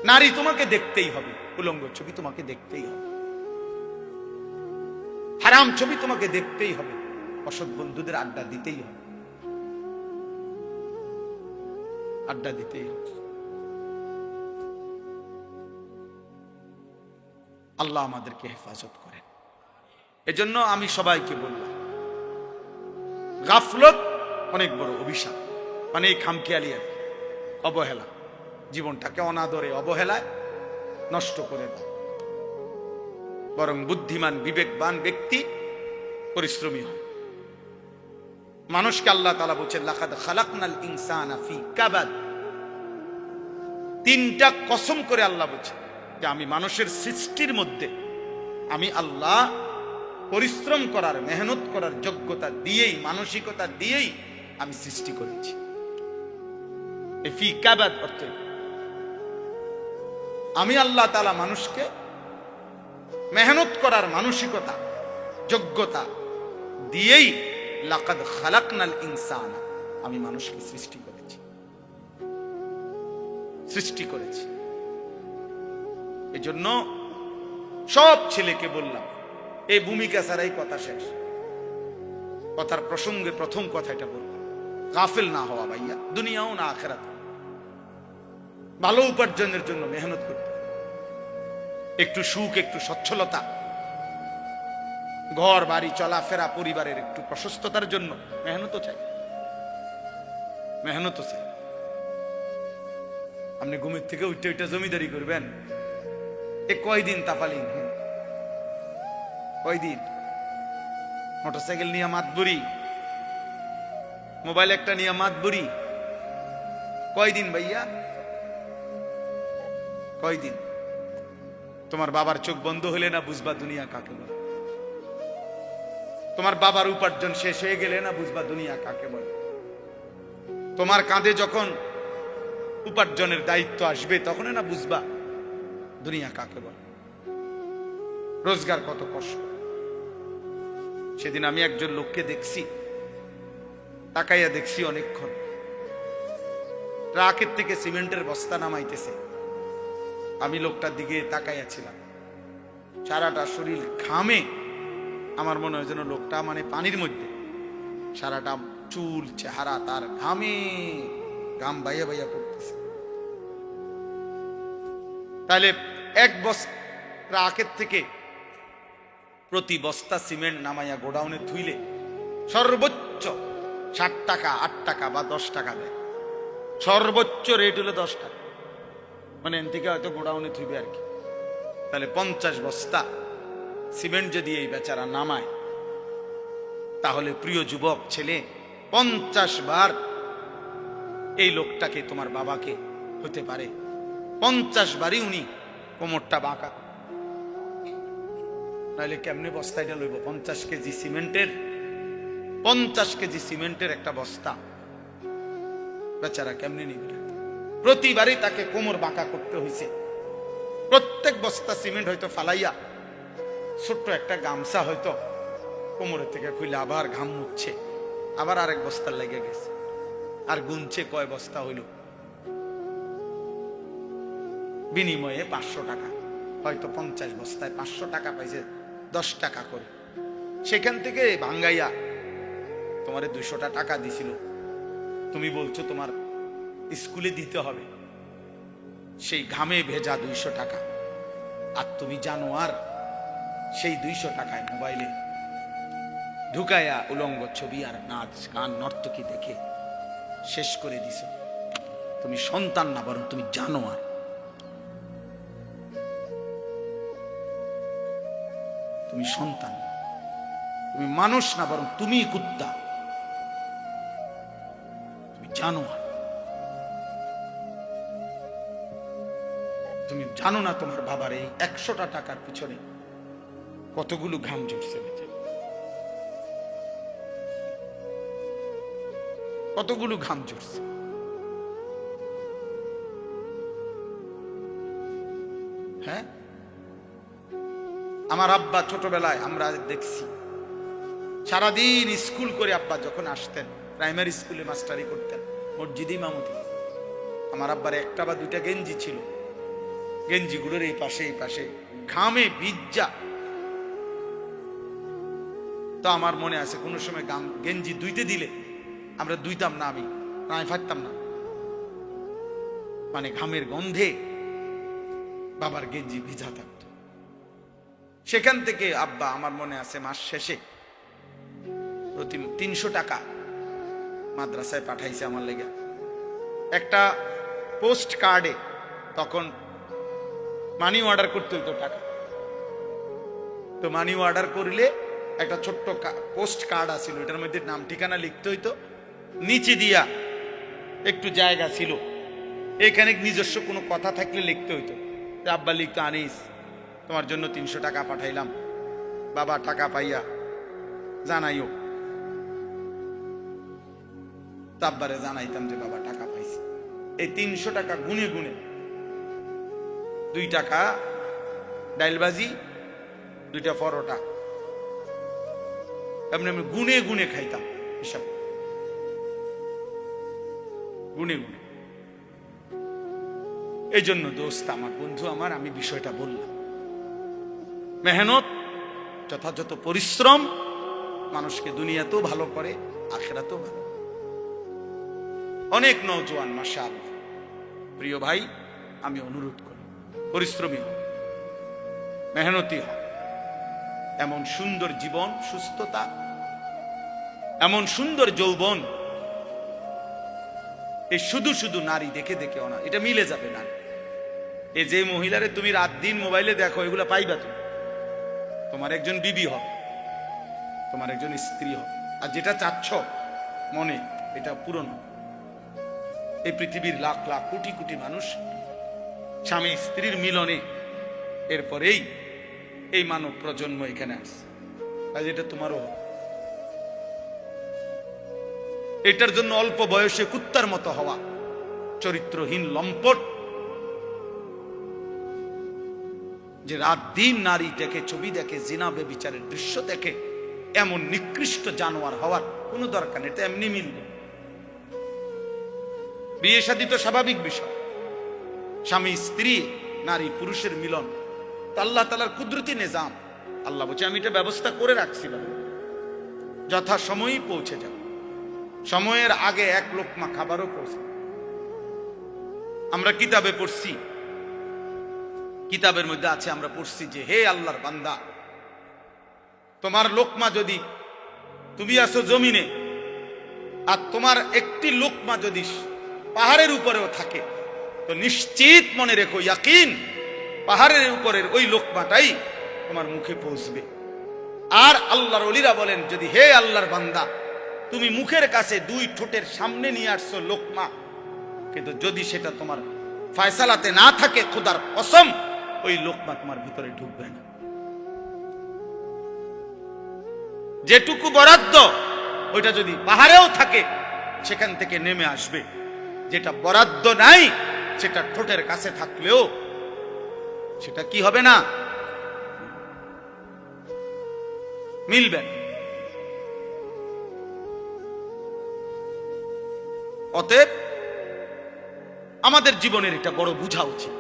নারী তোমাকে দেখতেই হবে, উলঙ্গ ছবি তোমাকে দেখতেই হবে, হারাম ছবি তোমাকে দেখতেই হবে, অসৎ বন্ধুদের আড্ডা দিতেই হবে, আড্ডা দিতেই হবে। আল্লাহ আমাদেরকে হেফাজত করেন। এজন্য আমি সবাইকে বললাম, গাফলত অনেক বড় অভিশাপ, মানে এই খামখেয়ালি আর অবহেলা, জীবনটাকে অনাদরে অবহেলায় নষ্ট করে দাও। বরং বুদ্ধিমান বিবেকবান ব্যক্তি পরিশ্রমী হয়। মানুষকে আল্লাহ তাআলা বলেছেন লাকাদ খালাকনাল ইনসানা ফি কাবাদ। 3টা কসম করে আল্লাহ বলেছেন যে আমি মানুষের সৃষ্টির মধ্যে আমি আল্লাহ পরিশ্রম করার, মেহনত করার যোগ্যতা দিয়েই, মানসিকতা দিয়েই আমি সৃষ্টি করেছি। এই ফি কাবাদ অর্থ আমি আল্লাহ তাআলা মানুষকে মেহনত করার মানসিকতা, যোগ্যতা দিয়েই লাকাদ খালাকনাল ইনসানা, আমি মানুষকে সৃষ্টি করেছি। এজন্য সব ছেলেকে বললাম, এই ভূমিকা ছাড়াই কথা শেষ। কথার প্রসঙ্গে প্রথম কথা এটা বললাম, গাফেল না হওয়া ভাইয়া, দুনিয়াও না আখিরাত। ভালো উপার্জনের জন্য মেহনত করতে, একটু সুখ, একটু সচ্ছলতা, ঘর বাড়ি চলাফেরা, পরিবারের একটু প্রশস্ততার জন্য মেহনত চাই। আপনি ঘুমের থেকে উঠে উঠে জমিদারি করবেন, এ কয়দিন তাপালিন, কয়দিন মোটরসাইকেল নিয়ে মাতবুরি, মোবাইল একটা নিয়ে মাতবুরি, কয়দিন ভাইয়া, কয়দিন? তোমার বাবার চোখ বন্ধ হলে না বুঝবা দুনিয়া কাকে বলে। তোমার বাবার উপার্জন শেষ হয়ে গেলে না বুঝবা দুনিয়া কাকে বলে। তোমার কাঁধে যখন উপার্জনের দায়িত্ব আসবে তখন না বুঝবা দুনিয়া কাকে বলে, রোজগার কত কষ্ট। সেদিন আমি একজন লোককে দেখছি, তাকাইয়া দেখছি অনেকক্ষণ, ট্রাকের থেকে সিমেন্টের বস্তা নামাইতেছে। আমি লোকটার দিকে তাকাইয়া ছিলাম, সারাটা শরীর ঘামে, আমার মনে হয় যেন লোকটা মানে পানির মধ্যে, সারাটা চুল চেহারা তার ঘামে ঘাম বাইয়া বাইয়া পড়তেছে। তাহলে এক বস্তা আগের থেকে প্রতি বস্তা সিমেন্ট নামাইয়া গোডাউনে থুইলে সর্বোচ্চ 60 টাকা, 8 টাকা বা 10 টাকা দেয়। সর্বোচ্চ রেট হলো 10 টাকা, মানে এন থেকে হয়তো গোডাউনে থুইবে আর কি। তাহলে 50 বস্তা সিমেন্ট যদি এই বেচারা নামায়, তাহলে প্রিয় যুবক ছেলে, 50 বার এই লোকটাকে, তোমার বাবাকে হতে পারে 50 বারই উনি কোমরটা বাঁকা। নাহলে কেমনে বস্তাটা লইব? 50 কেজি সিমেন্টের, 50 কেজি সিমেন্টের একটা বস্তা বেচারা কেমনে নিবে? প্রতিবারই তাকে কোমর বাঁকা করতে হয়েছে। প্রত্যেক বস্তা সিমেন্ট হয়তো ফালাইয়া ছোট্ট একটা গামছা হয়তো কোমরের থেকে খুলে আবার ঘাম মুছছে, আবার আরেক বস্তা লেগে গেছে, আর গুনছে কয় বস্তা হইল। বিনিময়ে 500 টাকা, হয়তো 50 বস্তায় 500 টাকা পাইছে, 10 টাকা করে। সেখান থেকে ভাঙ্গাইয়া তোমারে 200 টাকা দিছিল, তুমি বলছো তোমার স্কুলে দিতে হবে, সেই ঘামে ভেজা 200 টাকা। আর তুমি জানো আর সেই 200 টাকায় মোবাইলে ঢুকাইয়া উলঙ্গ ছবি আর নাচ গান নর্তকী দেখে শেষ করে দিছ। তুমি সন্তান না, বরং তুমি জানো আর। তুমি সন্তান, তুমি মানুষ না, বরং তুমি কুত্তা। তুমি জানো আর। তুমি জানো না তোমার বাবার এই 100টা টাকার পিছনে কতগুলো ঘাম ঝরছে, কতগুলো ঘাম ঝরছে। হ্যাঁ, আমার আব্বা ছোটবেলায় আমরা দেখছি সারাদিন স্কুল করে আব্বা যখন আসতেন, প্রাইমারি স্কুলে মাস্টারি করতেন, মসজিদে ইমামতি। আমার আব্বার একটা বা দুইটা গেঞ্জি ছিল, গেঞ্জিগুলোর এই পাশে এই পাশে ঘামে ভিজা। তো আমার মনে আছে কোনো সময় গেঞ্জি ধুইতে দিলে আমরা ধুইতাম না, আমি ফাটতাম না, মানে ঘামের গন্ধে বাবার গেঞ্জি ভিজা থাকতো। সেখান থেকে আব্বা, আমার মনে আছে, মাস শেষে প্রতি 300 টাকা মাদ্রাসায় পাঠাইছে আমার লেগে। একটা পোস্ট কার্ডে তখন মানি অর্ডার করতে হইতো টাকা, তো মানি অর্ডার করলে একটা ছোট্ট পোস্ট কার্ড আছিল, এটার মধ্যে নাম ঠিকানা লিখতে হইতো, নিচে দিয়া একটু জায়গা ছিল, এখানে নিজস্ব কোনো কথা থাকলে লিখতে হইতো। আব্বা লিখতো, আনিস তোমার জন্য 300 টাকা পাঠাইলাম, বাবা টাকা পাইয়া জানাইও। আব্বারে জানাইতাম যে বাবা টাকা পাইছে। এই 300 টাকা গুনে গুনে 2 টাকা ডাইলবাজি, 2টা পরোটা, এমনি আমি গুনে গুনে খাইতাম, হিসাব গুনে গুনে। এই জন্য দোস্ত আমার, বন্ধু আমার, আমি বিষয়টা বললাম, মেহনত, যথাযথ পরিশ্রম মানুষকে দুনিয়াতেও ভালো করে, আখিরাতেও ভালো। অনেক নওজোয়ান মাশাআল্লাহ, প্রিয় ভাই, আমি অনুরোধ করি পরিশ্রমী হোক, মেহনতি হোক। এমন সুন্দর জীবন, সুস্থতা, এমন সুন্দর যৌবন, এই শুধু শুধু নারী দেখে দেখে এটা মিলে যাবে না। এই যে মহিলারে তুমি রাত দিন মোবাইলে দেখো, এগুলা পাইবা তুমি, তোমার একজন বিবি হবে, তোমার একজন স্ত্রী হবে। আর যেটা চাচ্ছ মনে, এটা পূরণ। এই পৃথিবীর লাখ লাখ কোটি কোটি মানুষ স্বামী স্ত্রীর মিলনে এরপরেই এই মানব প্রজন্ম এখানে আসছে। আজ এটা তোমারও হবে। এটার জন্য অল্প বয়সে কুত্তার মতো হওয়া, চরিত্রহীন লম্পট, যে রাত দিন নারী দেখে, ছবি দেখে, জিনা ব্যভিচারের দৃশ্য দেখে, এমন নিকৃষ্ট জানোয়ার হওয়ার কোনো দরকার নেই। এটা এমনি মিলবে। বিয়ে শাদী তো স্বাভাবিক বিষয়, স্বামী স্ত্রী, নারী পুরুষের মিলন, আল্লাহ তাআলার কুদরতি নিজাম। আল্লাহ বলছে আমি এটা ব্যবস্থা করে রাখছি, যথা সময়ই পৌঁছে যাবে। সময়ের আগে এক লোকমা খাবারও পৌঁছে। আমরা কিতাবে পড়ছি, কিতাবের মধ্যে আছে, আমরা পড়ছি যে হে আল্লাহর বান্দা, তোমার লোকমা যদি, তুমি আছো জমিনে আর তোমার একটি লোকমা যদি পাহাড়ের উপরেও থাকে, তো নিশ্চিত মনে রেখো, ইয়াকিন, পাহাড়ের উপরের ওই লোকমাটাই তোমার মুখে পৌঁছবে। আর আল্লাহর ওলিরা বলেন, যদি হে আল্লাহর বান্দা, তুমি মুখের কাছে দুই ঠোঁটের সামনে নিয়ে আসছো লোকমা, কিন্তু যদি সেটা তোমার ফয়সালাতে না থাকে, খোদার কসম ওই লোকমা তোমার ভিতরে ঢুকবে না। যেটুকু বরাদ্দ ওইটা যদি পাহাড়েও থাকে সেখান থেকে নেমে আসবে, যেটা বরাদ্দ নাই সেটা ঠোঁটের কাছে থাকলেও সেটা কি হবে না, মিলবে। অতএব আমাদের জীবনের এটা বড় বোঝা উচিত।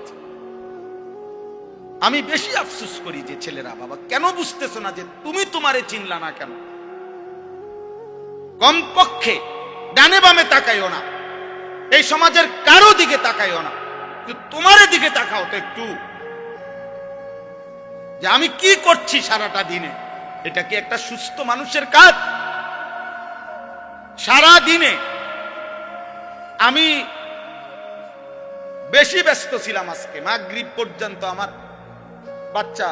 আমি বেশি আফসোস করি যে ছেলেরা, বাবা কেন বুঝতেছো না যে তুমি তোমারে চিনলা না কেন? কমপক্ষে ডানে বামে তাকাইও না, এই সমাজের কারো দিকে তাকাইও না, তোমার দিকে তাকাও তো একটু, যে আমি কি করছি সারাটা দিনে। এটা কি একটা সুস্থ মানুষের কাজ? সারা দিনে আমি বেশি ব্যস্ত ছিলাম, আজকে মাগরিব পর্যন্ত আমার বাচ্চা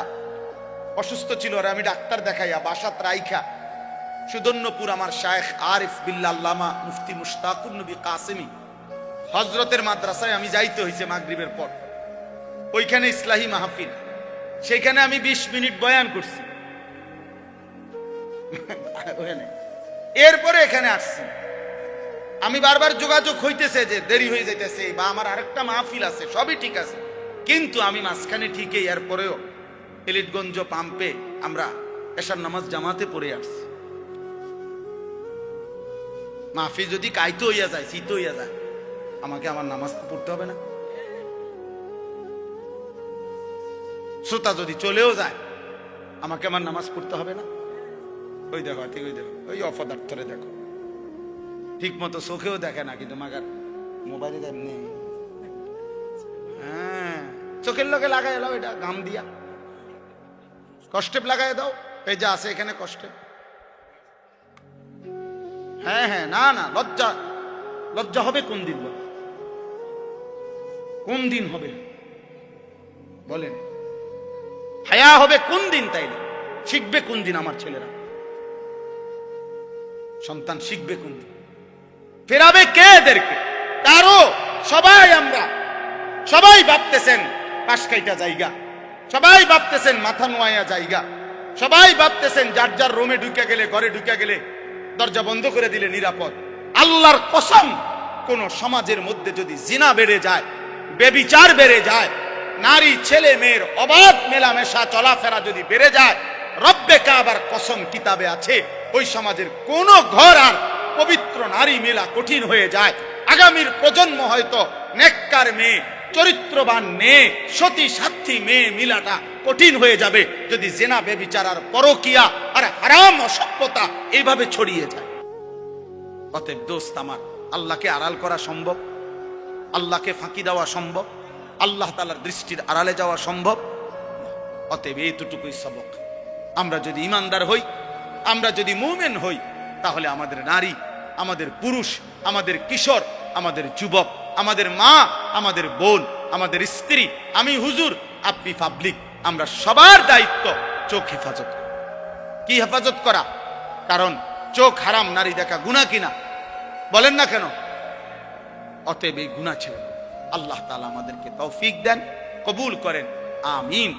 অসুস্থ ছিল, আর আমি ডাক্তার দেখাইয়া বাসাত রাইখা সুদন্যপুর আমার শায়েখ আরিফ বিল্লাহ আল্লামা মুফতি মুশতাকুর নবী কাসেমি হযরতের মাদ্রাসায় আমি যাইতে হয়েছে মাগরিবের পর। ওইখানে ইসলাহি মাহফিল, সেখানে আমি 20 মিনিট বয়ান করছি, এরপরে এখানে আসছি। আমি বারবার যোগাযোগ হইতেছে যে দেরি হয়ে যাইতেছে, বা আমার আরেকটা মাহফিল আছে, সবই ঠিক আছে, কিন্তু আমি মাঝখানে ঠিকই এরপরেও এলিটগঞ্জ পাম্পে আমরা এশার নামাজ জামাতে পড়ে আসছি। মাহফিল যদি কাইতে হইয়া যায়, শীত হইয়া যায়, আমাকে আমার নামাজ পড়তে হবে না? শ্রোতা যদি চলেও যায়, আমাকে আমার নামাজ পড়তে হবে না? ওই দেখো, ঠিক ওই দেখো, ওই অপদার্থরে দেখো, ঠিক মতো চোখেও দেখে না, কিন্তু মাগার মোবাইলে এমনি, হ্যাঁ, চোখের লগে লাগাই এলাও, এটা গাম দিয়া কষ্টেপ লাগাই দাও, এই যে আছে এখানে কষ্টেপ। হ্যাঁ হ্যাঁ, না না, লজ্জা, লজ্জা হবে কোন দিন? কোন দিন হবে বলেন? হায়া হবে কোন দিন? তাইলে শিখবে কোন দিন আমার ছেলেরা? সন্তান শিখবে কোন দিন? ফেরাবে কে এদেরকে? কারো, সবাই আমরা, সবাই ভাবতেছেন পাশ কাইটা জায়গা, সবাই ভাবতেছেন মাথা নোয়া জায়গা, সবাই ভাবতেছেন যার যার রুমে ঢুকে গেলে, ঘরে ঢুকে গেলে দরজা বন্ধ করে দিলে নিরাপদ। আল্লাহর কসম, কোন সমাজের মধ্যে যদি জিনা বেড়ে যায়, বেবিচার বেড়ে যায়, নারী ছেলে মেয়ের অবাধ মেলামেশা চলাফেরা যদি বেড়ে যায়, রব্বে কাবার কসম কিতাবে আছে, ওই সমাজের কোন ঘর আর পবিত্র নারী মেলা কঠিন হয়ে যায়। আগামীর প্রজন্ম হয়তো নেককার মেয়ে, চরিত্রবান মেয়ে, সতী সাথী মেয়ে মিলাটা কঠিন হয়ে যাবে যদি জেনা বেবিচার আর পরকিয়া আর হারাম অসভ্যতা এইভাবে ছড়িয়ে যায়। অতএব দোস্ত আমার, আল্লাহকে আড়াল করা সম্ভব? আল্লাহকে ফাঁকি দেওয়া সম্ভব? আল্লাহ তাআলার দৃষ্টির আড়ালে যাওয়া সম্ভব? অতএব এইটুকুই সবক। আমরা যদি ইমানদার হই, আমরা যদি মুমিন হই, তাহলে আমাদের নারী, আমাদের পুরুষ, আমাদের কিশোর, আমাদের যুবক, আমাদের মা, আমাদের বোন, আমাদের স্ত্রী, আমি হুজুর, আপনি পাবলিক, আমরা সবার দায়িত্ব চোখ হেফাজত। কি হেফাজত করা? কারণ চোখ হারাম নারী দেখা গুনাহ কিনা? বলেন না কেন? অতএব এই গুনাহ ছেড়ে আল্লাহ তাআলা আমাদেরকে তৌফিক দেন, কবুল করেন, আমিন।